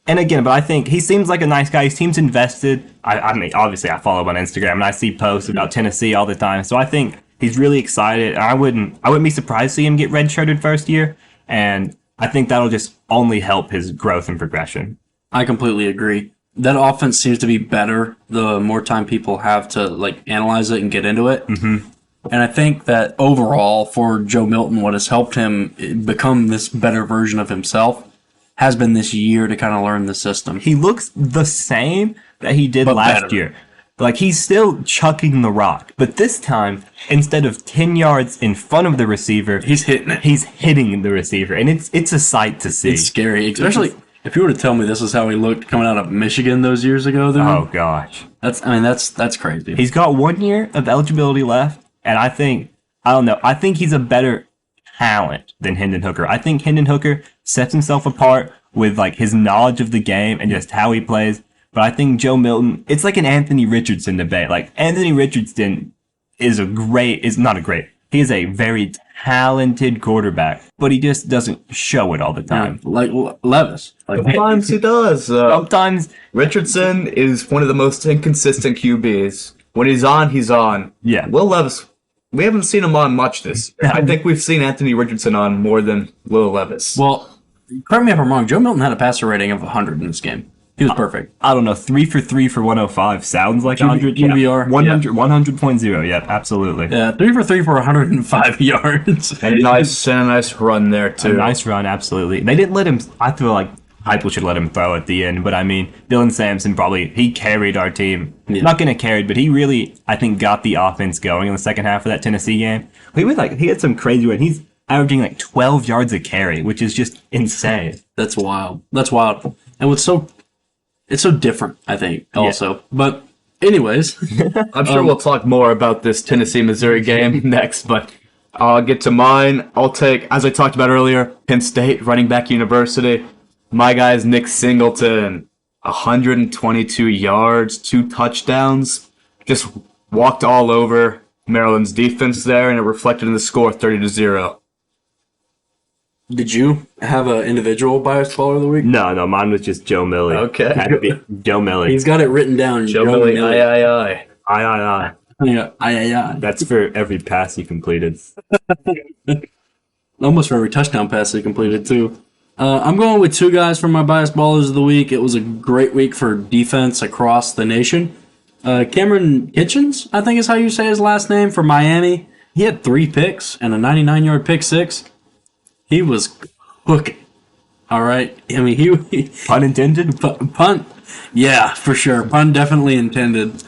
and again, but I think he seems like a nice guy. He seems invested. I mean, obviously, I follow him on Instagram and I see posts about Tennessee all the time. So I think he's really excited. And I wouldn't be surprised to see him get redshirted first year. And I think that'll just only help his growth and progression. I completely agree. That offense seems to be better the more time people have to like analyze it and get into it. Mm-hmm. And I think that overall for Joe Milton, what has helped him become this better version of himself has been this year to kind of learn the system. He looks the same that he did But last better. year. Like, he's still chucking the rock. But this time, instead of 10 yards in front of the receiver, He's hitting it. he's hitting the receiver. And it's a sight to see. It's scary, especially if you were to tell me this is how he looked coming out of Michigan those years ago. Dude, Oh, gosh. that's crazy. He's got 1 year of eligibility left. And I don't know. I think he's a better talent than Hendon Hooker. I think Hendon Hooker sets himself apart with like his knowledge of the game and just how he plays. But I think Joe Milton, it's like an Anthony Richardson debate. Like, Anthony Richardson he is a very talented quarterback, but he just doesn't show it all the time. Like Levis. Like, Sometimes he does. Sometimes, Richardson is one of the most inconsistent QBs. When he's on, he's on. Yeah. Will Levis, we haven't seen him on much this year. I think we've seen Anthony Richardson on more than Will Levis. well, correct me if I'm wrong. Joe Milton had a passer rating of 100 in this game. He was perfect. I don't know, 3 for 3 for 105 sounds like 100. QBR, 100.0. Yeah, absolutely. Yeah, 3 for 3 for 105 yards. And a nice run there, too. A nice run, absolutely. They didn't let him. I feel like Heupel should let him throw at the end, but I mean, Dylan Sampson he carried our team. Yeah. Not going to carry, but he really, I think, got the offense going in the second half of that Tennessee game. He had some crazy one. He's averaging like 12 yards a carry, which is just insane. That's wild. And it's so different, I think, also. Yeah. But anyways, I'm sure we'll talk more about this Tennessee-Missouri game next, but I'll get to mine. I'll take, as I talked about earlier, Penn State, running back university. My guy is Nick Singleton, 122 yards, 2 touchdowns. Just walked all over Maryland's defense there, and it reflected in the score, 30-0. did you have an individual bias baller of the week? No, mine was just Joe Millie. Okay. Had to be Joe Millie. He's got it written down. Joe Millie, aye. Aye. Yeah. That's for every pass he completed. Almost for every touchdown pass he completed, too. I'm going with 2 guys for my bias ballers of the week. It was a great week for defense across the nation. Cameron Kitchens, I think is how you say his last name, for Miami. He had 3 picks and a 99-yard pick six. He was cooking. All right. I mean, he Pun intended? Punt. Yeah, for sure. Pun definitely intended.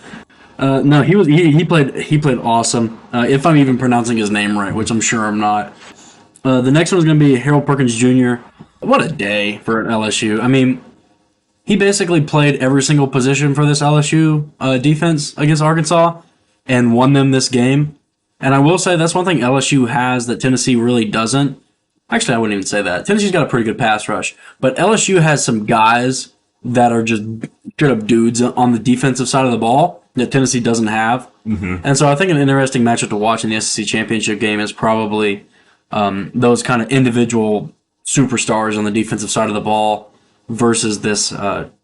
No, he played awesome. If I'm even pronouncing his name right, which I'm sure I'm not. The next one is going to be Harold Perkins Jr. What a day for an LSU. I mean, he basically played every single position for this LSU defense against Arkansas and won them this game. And I will say that's one thing LSU has that Tennessee really doesn't. Actually, I wouldn't even say that. Tennessee's got a pretty good pass rush. But LSU has some guys that are just straight up dudes on the defensive side of the ball that Tennessee doesn't have. Mm-hmm. And so I think an interesting matchup to watch in the SEC championship game is probably those kind of individual superstars on the defensive side of the ball versus this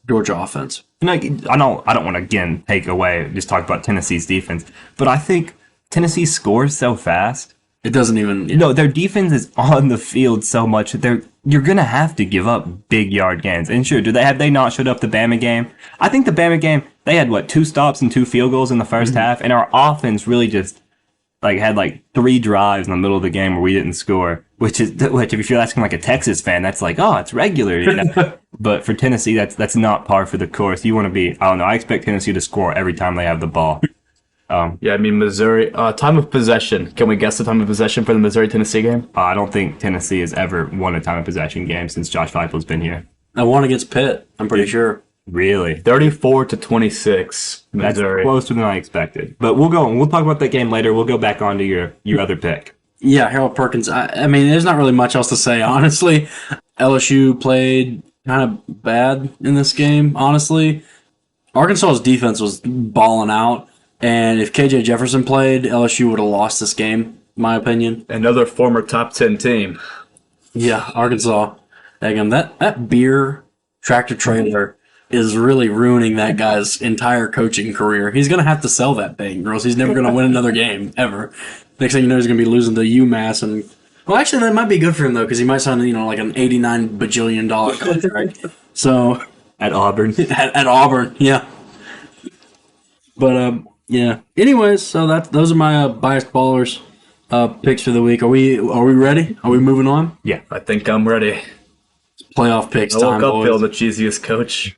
Georgia offense. And I don't want to again take away, just talk about Tennessee's defense, but I think Tennessee scores so fast. It doesn't even. Yeah. No, their defense is on the field so much that you're gonna have to give up big yard gains. And sure, have they not showed up the Bama game? I think the Bama game, they had 2 stops and 2 field goals in the first half, and our offense really just had 3 drives in the middle of the game where we didn't score. Which if you're asking a Texas fan, that's it's regular, you know. But for Tennessee, that's not par for the course. You want to be, I don't know. I expect Tennessee to score every time they have the ball. Yeah, I mean, Missouri, time of possession. Can we guess the time of possession for the Missouri-Tennessee game? I don't think Tennessee has ever won a time of possession game since Josh Heupel's been here. I won against Pitt, I'm pretty sure. Really? 34-26, Missouri. That's closer than I expected. But we'll talk about that game later. We'll go back on to your other pick. Yeah, Harold Perkins. I mean, there's not really much else to say, honestly. LSU played kind of bad in this game, honestly. Arkansas's defense was balling out, and if KJ Jefferson played, LSU would have lost this game, in my opinion. Another former top 10 team. Yeah, Arkansas. That beer tractor trailer is really ruining that guy's entire coaching career. He's going to have to sell that thing, or else he's never going to win another game, ever. Next thing you know, he's going to be losing to UMass. And well, actually, that might be good for him, though, because he might sign, like an $89 bajillion contract. So At Auburn. at Auburn, yeah. But, yeah. Anyways, so those are my biased ballers picks for the week. Are we ready? Are we moving on? Yeah. I think I'm ready. Playoff picks I time, woke up boys. Bill, the cheesiest coach.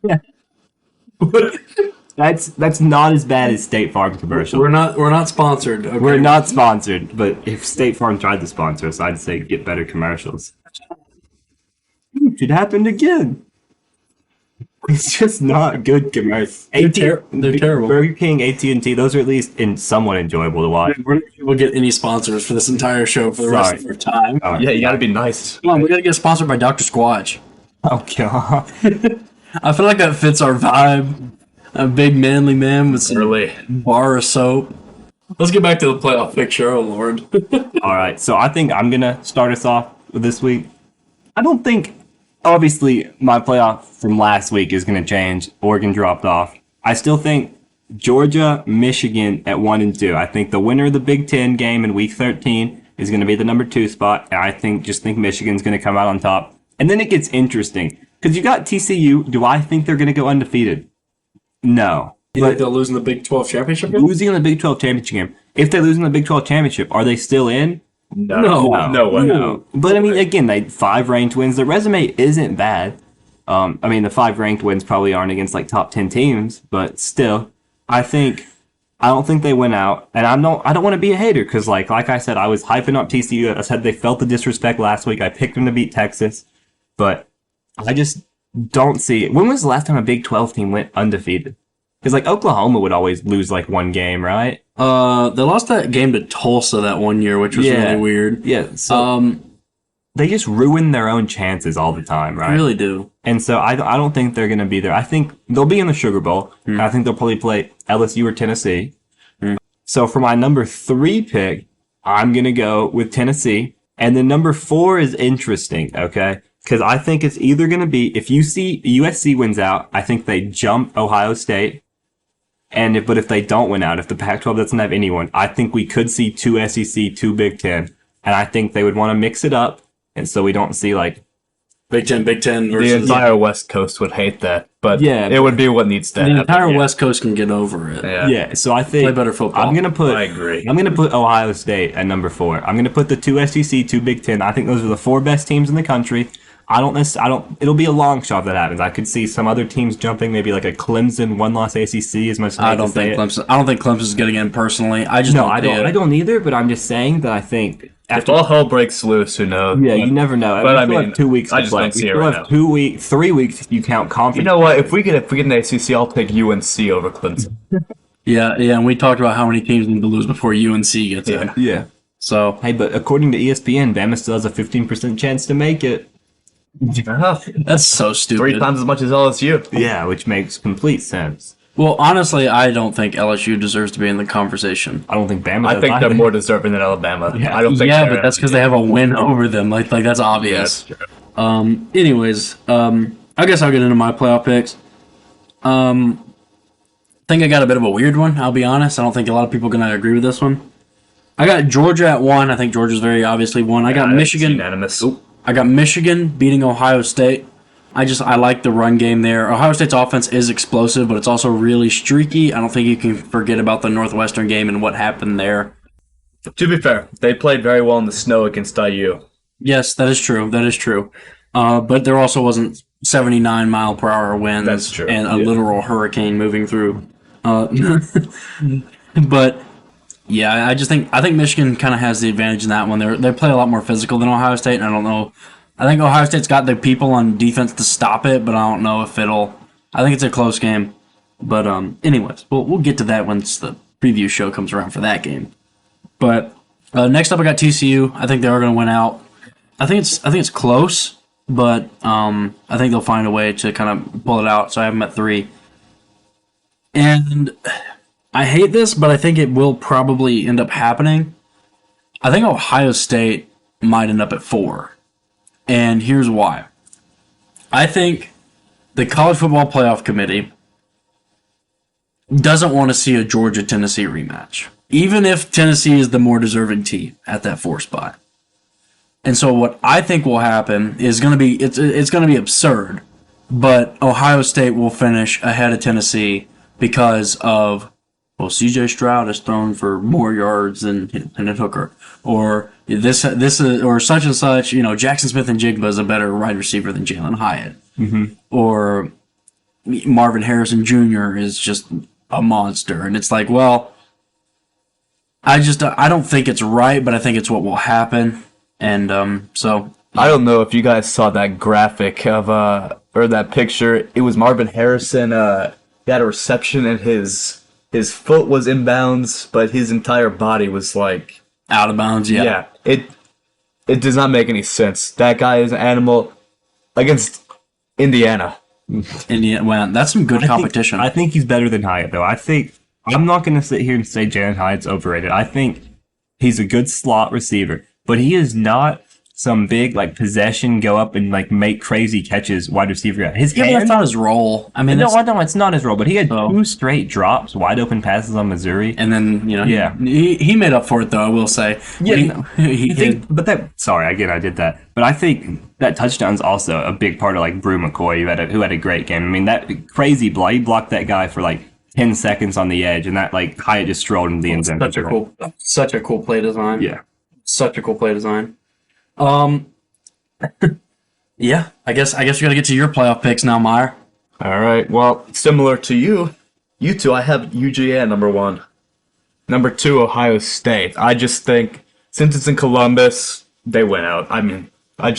That's not as bad as State Farm commercial. We're not sponsored. Okay? We're not sponsored, but if State Farm tried to sponsor us, I'd say get better commercials. It happened again. It's just not good commercials. They're terrible. Burger King, AT&T, those are at least somewhat enjoyable to watch. We're not able to get any sponsors for this entire show for the rest of our time. All right. Yeah, you gotta be nice. Come on, we gotta get sponsored by Dr. Squatch. Oh, God. I feel like that fits our vibe. A big manly man with some Early. bar of soap. Let's get back to the playoff picture. Oh, Lord. All right, so I think I'm going to start us off with this week. I don't think, obviously, my playoff from last week is going to change. Oregon dropped off. I still think Georgia, Michigan at 1 and 2. I think the winner of the Big Ten game in Week 13 is going to be the number 2 spot. And I think Michigan's going to come out on top. And then it gets interesting because you got TCU. Do I think they're going to go undefeated? No. You think they'll lose in the Big 12 championship game? Losing in the Big 12 championship game. If they lose in the Big 12 championship, are they still in? No way. No. But I mean, again, they 5 ranked wins. Their resume isn't bad. I mean, the 5 ranked wins probably aren't against like top 10 teams, but still, I don't think they went out. And I don't want to be a hater because like I said, I was hyping up TCU. I said they felt the disrespect last week. I picked them to beat Texas, but I just don't see it. When was the last time a Big 12 team went undefeated? Because like Oklahoma would always lose like one game, right? They lost that game to Tulsa that one year, which was really weird. Yeah. So they just ruin their own chances all the time, right? I really do. And so I don't think they're going to be there. I think they'll be in the Sugar Bowl. And I think they'll probably play LSU or Tennessee. So for my number 3 pick, I'm going to go with Tennessee. And then number 4 is interesting, okay? Because I think it's either going to be, if USC wins out, I think they jump Ohio State. But if they don't win out, if the Pac-12 doesn't have anyone, I think we could see 2 SEC, 2 Big Ten. And I think they would want to mix it up. And so we don't see like Big Ten versus The entire West Coast would hate that, but it would be what needs to the happen. entire West Coast can get over it. Yeah. So I think Play better football. I agree. I'm gonna put Ohio State at number 4. I'm gonna put the 2 SEC, 2 Big Ten. I think those are the 4 best teams in the country. It'll be a long shot if that happens. I could see some other teams jumping, maybe like a Clemson 1-loss ACC as much as I don't think Clemson's getting in personally. I don't either, but I'm just saying that I think If all hell breaks loose, who knows? Yeah, you never know. But we still have 2 weeks I to just play. don't see We it still right have now. 2 weeks, 3 weeks if you count conference. You know what? If we get an ACC, I'll take UNC over Clemson. Yeah, and we talked about how many teams need to lose before UNC gets in. Yeah. So Hey, but according to ESPN, Bama still has a 15% chance to make it. that's so stupid. 3 times as much as LSU. Yeah, which makes complete sense. Well, honestly, I don't think LSU deserves to be in the conversation. I don't think Bama I does think they're either. more deserving than Alabama. Yeah. I don't think. Yeah, they're but that's because they have a win over them. Like that's obvious. That's true. Anyways, I guess I'll get into my playoff picks. I think I got a bit of a weird one. I'll be honest. I don't think a lot of people are gonna agree with this one. I got Georgia at 1. I think Georgia's very obviously 1. I got It's Michigan. unanimous. I got Michigan beating Ohio State. I like the run game there. Ohio State's offense is explosive, but it's also really streaky. I don't think you can forget about the Northwestern game and what happened there. To be fair, they played very well in the snow against IU. Yes, that is true. That is true. But there also wasn't 79-mile-per-hour winds That's true. and a literal hurricane moving through. But yeah, I think Michigan kind of has the advantage in that one. They play a lot more physical than Ohio State, and I don't know. I think Ohio State's got the people on defense to stop it, but I don't know if it'll. I think it's a close game. But anyways, we'll get to that once the preview show comes around for that game. But Next up, I got TCU. I think they are going to win out. I think it's close, but I think they'll find a way to kind of pull it out. So I have them at 3. And I hate this, but I think it will probably end up happening. I think Ohio State might end up at 4. And here's why. I think the College Football Playoff Committee doesn't want to see a Georgia-Tennessee rematch, even if Tennessee is the more deserving team at that 4 spot. And so what I think will happen is going to be it's going to be absurd, but Ohio State will finish ahead of Tennessee because of, well, C.J. Stroud has thrown for more yards than Hooker, or this is, or such and such. Jackson Smith and Jigba is a better wide receiver than Jalen Hyatt, or Marvin Harrison Jr. is just a monster, and it's like, well, I don't think it's right, but I think it's what will happen, and so. I don't know if you guys saw that graphic of or that picture. It was Marvin Harrison. He had a reception and his foot was inbounds, but his entire body was like Out of bounds, yeah. Yeah. It does not make any sense. That guy is an animal against Indiana. Indiana, well, that's some good competition. I think he's better than Hyatt, though. I'm not going to sit here and say Jalen Hyatt's overrated. I think he's a good slot receiver, but he is not some big possession go up and make crazy catches wide receiver. His Yeah, hands, that's not his role. I mean, no, I know it's not his role, but he had 2 straight drops, wide open passes on Missouri. and then Yeah. he made up for it though. I will say, he did. I did that. But I think that touchdown's also a big part of Brew McCoy, who had a great game. I mean, that crazy block, he blocked that guy for 10 seconds on the edge, and that Hyatt just strolled into the end zone. Such a cool play design. Yeah. Such a cool play design. Yeah, I guess we got to get to your playoff picks now, Meyer. All right. Well, similar to you two, I have UGA at number 1. Number 2, Ohio State. I just think since it's in Columbus, they win out. I mean, I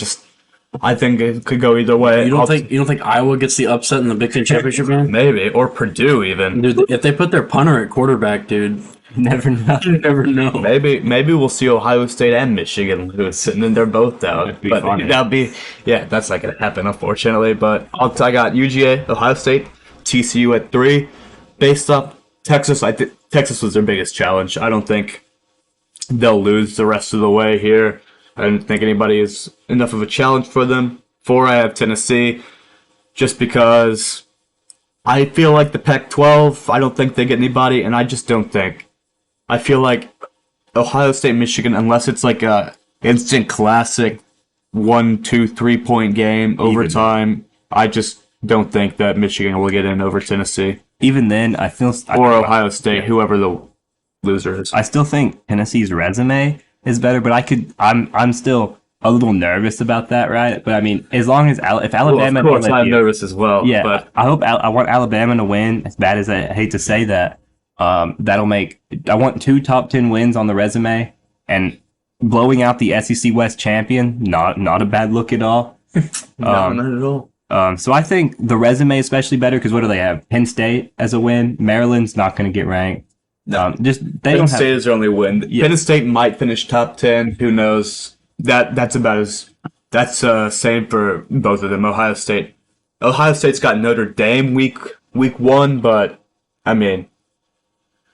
think it could go either way. You don't think Iowa gets the upset in the Big Ten championship game? Maybe, or Purdue even. Dude, if they put their punter at quarterback, dude, Never know. you never know. Maybe we'll see Ohio State and Michigan lose, and then they're both down. That'd be But funny. that's not gonna happen, unfortunately. But I got UGA, Ohio State, TCU at 3. Based off Texas, I think Texas was their biggest challenge. I don't think they'll lose the rest of the way here. I don't think anybody is enough of a challenge for them. 4, I have Tennessee, just because I feel like the Pac-12, I don't think they get anybody, and I just don't think. I feel like Ohio State, Michigan, unless it's a instant classic 1, 2, 3-point game, overtime, I just don't think that Michigan will get in over Tennessee. Even then, Or Ohio State, whoever the loser is. I still think Tennessee's resume is better, but I'm still a little nervous about that, right? But I mean, as long as if Alabama, of course, I'm nervous as well. Yeah, but I want Alabama to win. As bad as I hate to say that, that'll make. I want 2 top 10 wins on the resume, and blowing out the SEC West champion, not a bad look at all. no, not at all. So I think the resume is especially better because what do they have? Penn State as a win. Maryland's not going to get ranked. They Penn don't State have. is their only win. Yeah. Penn State might finish top 10. Who knows? That's about as. That's same for both of them. Ohio State's got Notre Dame week 1, but I mean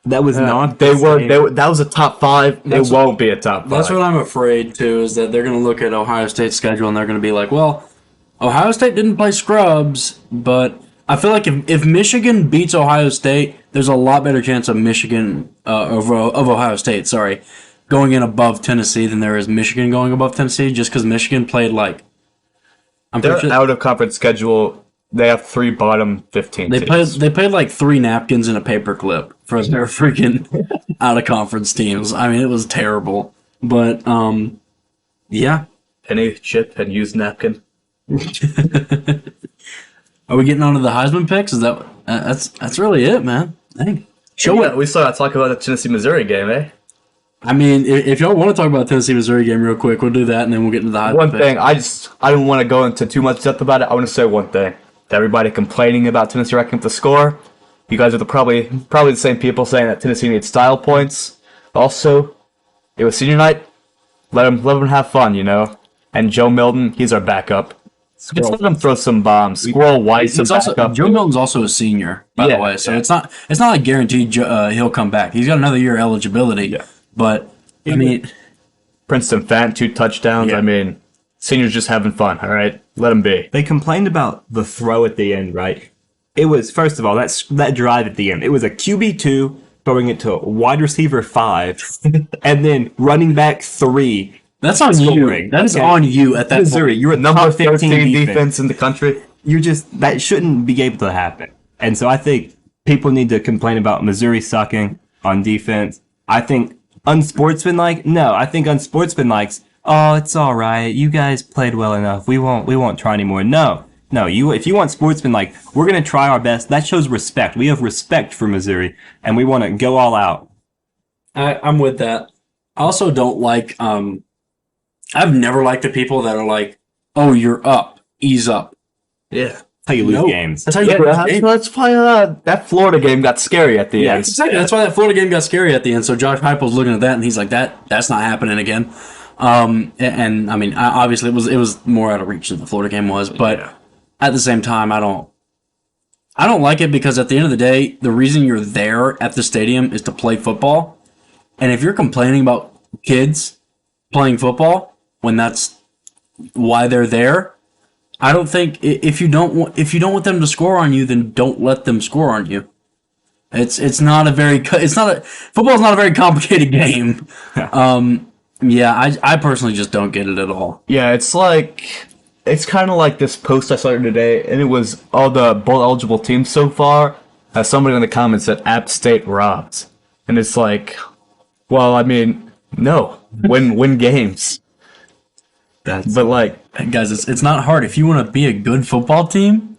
That was not. they were that was a top 5. It won't be a top 5. That's what I'm afraid too, is that they're going to look at Ohio State's schedule and they're going to be like, well, Ohio State didn't play scrubs, but I feel like if Michigan beats Ohio State, there's a lot better chance of Michigan of Ohio State, going in above Tennessee than there is Michigan going above Tennessee, just because Michigan played Their out of conference schedule. They have 3 bottom 15 teams. They played 3 napkins and a paperclip for their freaking out of conference teams. I mean, it was terrible. But yeah. Penny chip and used napkin. Are we getting on to the Heisman picks? Is that's really it, man? Dang. We still got to talk about the Tennessee Missouri game, eh? I mean, if y'all want to talk about the Tennessee Missouri game real quick, we'll do that, and then we'll get into the Heisman One picks. thing, I don't want to go into too much depth about it. I want to say one thing. To everybody complaining about Tennessee racking up the score, you guys are probably the same people saying that Tennessee needs style points. Also, it was senior night. Let him have fun, you know. And Joe Milton, he's our backup. Just let him throw some bombs. Squirrel White's a backup. Joe Milton's also a senior, by the way, so it's not like guaranteed he'll come back. He's got another year eligibility. Yeah. But I mean, Princeton Fant, 2 touchdowns. Yeah. I mean, seniors just having fun. All right, let him be. They complained about the throw at the end, right? It was, first of all, that drive at the end. It was a QB2 throwing it to wide receiver 5, and then running back 3. That's on you. That is on you at that Missouri, point. You're a number 15 defense in the country. That shouldn't be able to happen. And so I think people need to complain about Missouri sucking on defense. I think unsportsmanlike. No, I think unsportsmanlike's. Oh, it's all right. You guys played well enough. We won't try anymore. No. If you want sportsmanlike, we're gonna try our best. That shows respect. We have respect for Missouri, and we want to go all out. I'm with that. I also don't like. I've never liked the people that are like, "Oh, you're up, ease up." Yeah, that's how you lose games. That's how you lose games. That's why that Florida game got scary at the end. Exactly. That's why that Florida game got scary at the end. So Josh Heupel's looking at that and he's like, "That's not happening again." And I mean, obviously it was more out of reach than the Florida game was, but at the same time, I don't like it because at the end of the day, the reason you're there at the stadium is to play football, and if you're complaining about kids playing football when that's why they're there, I don't think if you don't want them to score on you, then don't let them score on you. Football's not a very complicated game. I personally just don't get it at all. Yeah, it's kind of like this post I saw today, and it was all the bowl eligible teams so far. Somebody in the comments said App State robs, and it's like, well, I mean, no, win games. But like, guys, it's not hard. If you want to be a good football team,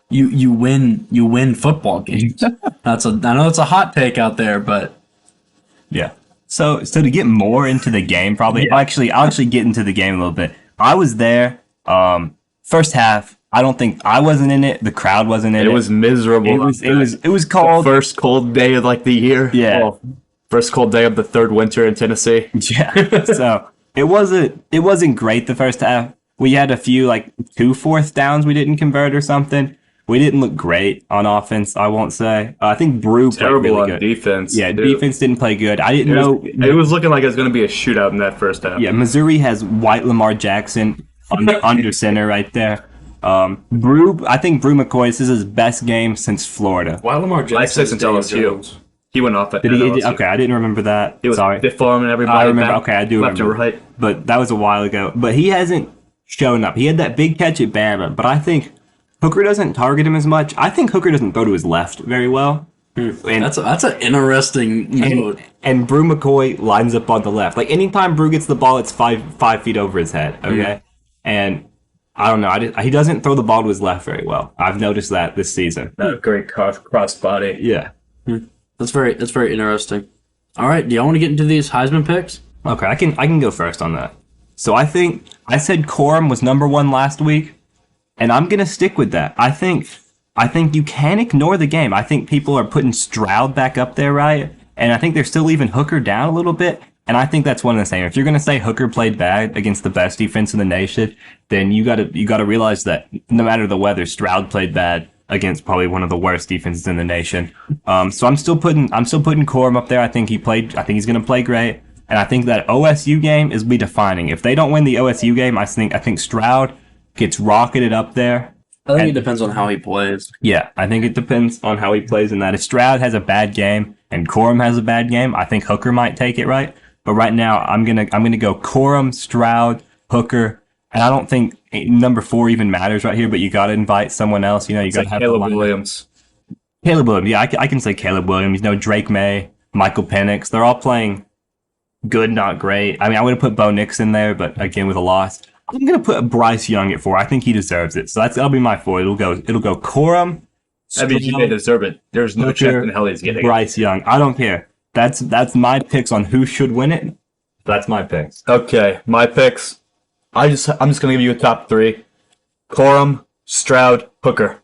you win football games. I know it's a hot take out there, but yeah. So to get more into the game, I'll actually get into the game a little bit. I was there. First half, I don't think I wasn't in it. The crowd wasn't in it. It was miserable. It was cold. The first cold day of the year. Yeah. Well, first cold day of the third winter in Tennessee. Yeah. So it wasn't great the first half. We had a few 2 4th downs we didn't convert or something. We didn't look great on offense, I won't say. I think Brew played really good. Defense. Yeah, defense didn't play good. I didn't know. It was looking like it was going to be a shootout in that first half. Yeah, Missouri has white Lamar Jackson under center right there. I think Brew McCoy, this is his best game since Florida. White Lamar Jackson since LSU. He went off at LSU. Okay, I didn't remember that. It was Biffle and everybody. I remember. Okay, I do left remember. And right. But that was a while ago. But he hasn't shown up. He had that big catch at Bama, but I think Hooker doesn't target him as much. I think Hooker doesn't throw to his left very well. And that's an interesting note. And Brew McCoy lines up on the left. Anytime Brew gets the ball, it's five feet over his head. Okay, and I don't know. He doesn't throw the ball to his left very well. I've noticed that this season. Great cross body. Yeah, that's very interesting. All right, do y'all want to get into these Heisman picks? Okay, I can go first on that. So I think I said Corum was number 1 last week. And I'm gonna stick with that. I think you can ignore the game. I think people are putting Stroud back up there, right? And I think they're still leaving Hooker down a little bit. And I think that's one of the same. If you're gonna say Hooker played bad against the best defense in the nation, then you gotta realize that no matter the weather, Stroud played bad against probably one of the worst defenses in the nation. So I'm still putting Corum up there. I think he's gonna play great. And I think that OSU game is be defining. If they don't win the OSU game, I think Stroud gets rocketed up there. I think it depends on how he plays. Yeah, I think it depends on how he plays in that. If Stroud has a bad game and Corum has a bad game, I think Hooker might take it, right? But right now, I'm gonna go Corum, Stroud, Hooker, and I don't think number 4 even matters right here. But you got to invite someone else. You got to have Caleb Williams. Caleb Williams, yeah, I can say Caleb Williams. Drake May, Michael Penix, they're all playing good, not great. I mean, I'm gonna put Bo Nix in there, but again with a loss. I'm gonna put Bryce Young at 4. I think he deserves it. So that'll be my 4. It'll go Corum. I mean, he may deserve it. There's no chance in hell he's getting Bryce Young. I don't care. That's my picks on who should win it. That's my picks. Okay, my picks. I'm just gonna give you a top 3: Corum, Stroud, Hooker.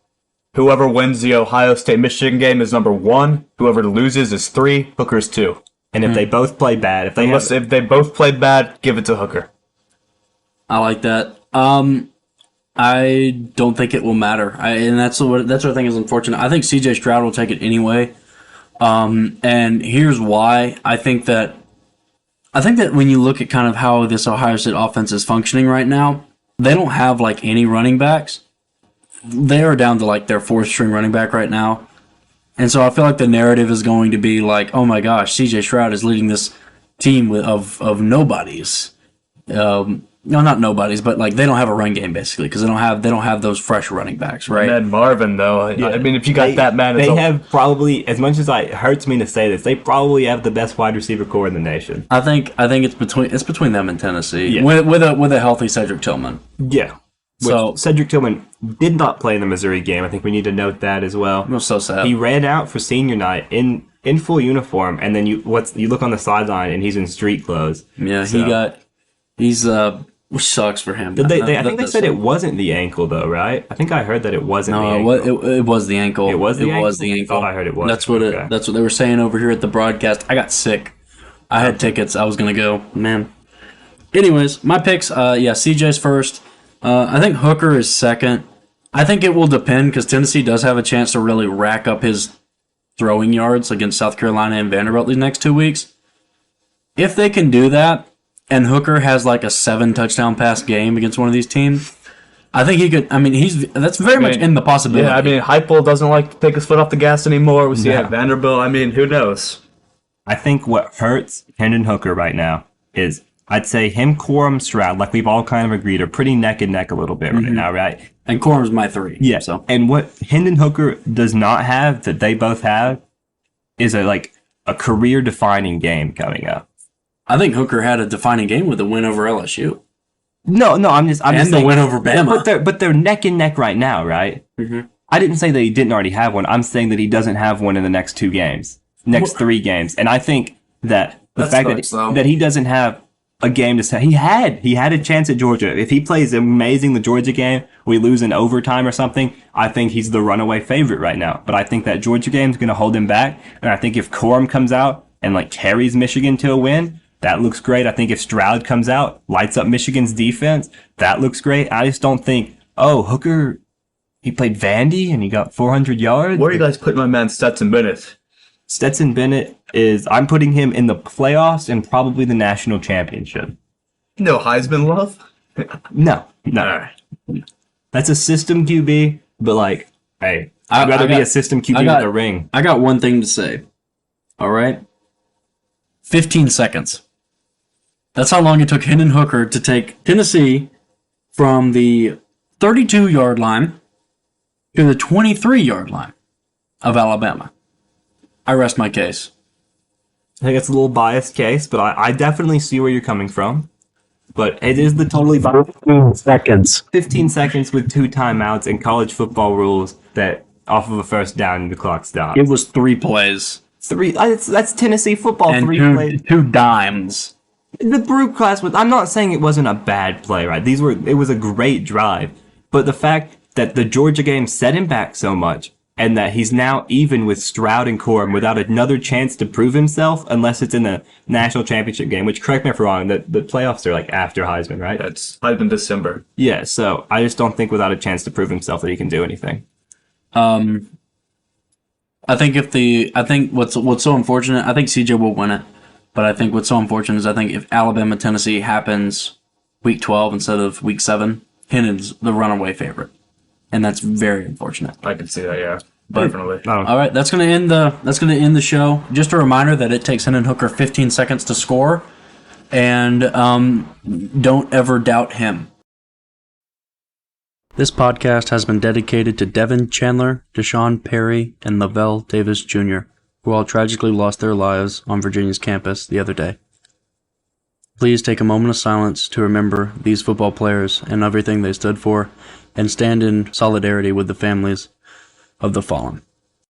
Whoever wins the Ohio State Michigan game is number 1. Whoever loses is 3. Hooker's 2. And if they both play bad, if If they both play bad, give it to Hooker. I like that. I don't think it will matter. And that's what I think is unfortunate. I think CJ Stroud will take it anyway. And here's why. I think that when you look at kind of how this Ohio State offense is functioning right now, they don't have like any running backs. They are down to like their fourth string running back right now. And so I feel like the narrative is going to be like, oh my gosh, CJ Stroud is leading this team of nobodies. No, not nobodies, but like they don't have a run game basically because they don't have those fresh running backs, right? And then Marvin, though. Yeah. I mean, if you got that man, they have probably, as much as it hurts me to say this, they probably have the best wide receiver core in the nation. I think it's between them and Tennessee with a healthy Cedric Tillman. Yeah. So Cedric Tillman did not play in the Missouri game. I think we need to note that as well. It was so sad. He ran out for senior night in full uniform, and then you look on the sideline and he's in street clothes. Yeah, which sucks for him. I think they said it wasn't the ankle though, right? I think I heard that it wasn't the ankle. It was the ankle. It was the ankle? Oh, I heard it was. That's what they were saying over here at the broadcast. I got sick. I had tickets. I was gonna go, man. Anyways, my picks. CJ's first. I think Hooker is second. I think it will depend because Tennessee does have a chance to really rack up his throwing yards against South Carolina and Vanderbilt these next 2 weeks. If they can do that, and Hooker has like a 7 touchdown pass game against one of these teams, I think he could. I mean, that's very much in the possibility. Yeah, I mean, Heupel doesn't like to take his foot off the gas anymore. We see at Vanderbilt. I mean, who knows? I think what hurts Hendon Hooker right now is, I'd say him, Corum, Stroud, like we've all kind of agreed, are pretty neck and neck a little bit right now, right? And Corum's my 3. Yeah. So. And what Hendon Hooker does not have that they both have is a career-defining game coming up. I think Hooker had a defining game with a win over LSU. No, I'm just saying, the win over Bama. But they're neck and neck right now, right? Mm-hmm. I didn't say that he didn't already have one. I'm saying that he doesn't have one in the next 3 games. And I think that the fact that he doesn't have a game to say, he had a chance at Georgia. If he plays amazing the Georgia game, we lose in overtime or something, I think he's the runaway favorite right now. But I think that Georgia game is going to hold him back. And I think if Corum comes out and carries Michigan to a win, that looks great. I think if Stroud comes out, lights up Michigan's defense, that looks great. I just don't think, Hooker, he played Vandy and he got 400 yards. Where are you guys putting my man Stetson Bennett? Stetson Bennett I'm putting him in the playoffs and probably the national championship. No Heisman love? No. All right. That's a system QB, but hey, I'd rather be a system QB with a ring. I got one thing to say. All right? 15 seconds. That's how long it took Hendon Hooker to take Tennessee from the 32-yard line to the 23-yard line of Alabama. I rest my case. I think it's a little biased case, but I definitely see where you're coming from. But it is the totally biased 15 seconds. 15 seconds with 2 timeouts and college football rules that off of a first down the clock stops. It was 3 plays. 3. That's Tennessee football. And 3 plays. 2 dimes. The Brew class I'm not saying it wasn't a bad play, right? It was a great drive. But the fact that the Georgia game set him back so much, and that he's now even with Stroud and Corum without another chance to prove himself unless it's in the national championship game, which, correct me if I'm wrong, the playoffs are after Heisman, right? That's Heisman December. Yeah, so I just don't think without a chance to prove himself that he can do anything. I think what's so unfortunate, I think CJ will win it. But I think what's so unfortunate is I think if Alabama Tennessee happens week 12 instead of week 7, Hendon's the runaway favorite. And that's very unfortunate. I can see that, yeah. Definitely. All right, that's going to end the show. Just a reminder that it takes Hendon Hooker 15 seconds to score, and don't ever doubt him. This podcast has been dedicated to Devin Chandler, Deshaun Perry, and Lavelle Davis Jr., who all tragically lost their lives on Virginia's campus the other day. Please take a moment of silence to remember these football players and everything they stood for, and stand in solidarity with the families of the fallen.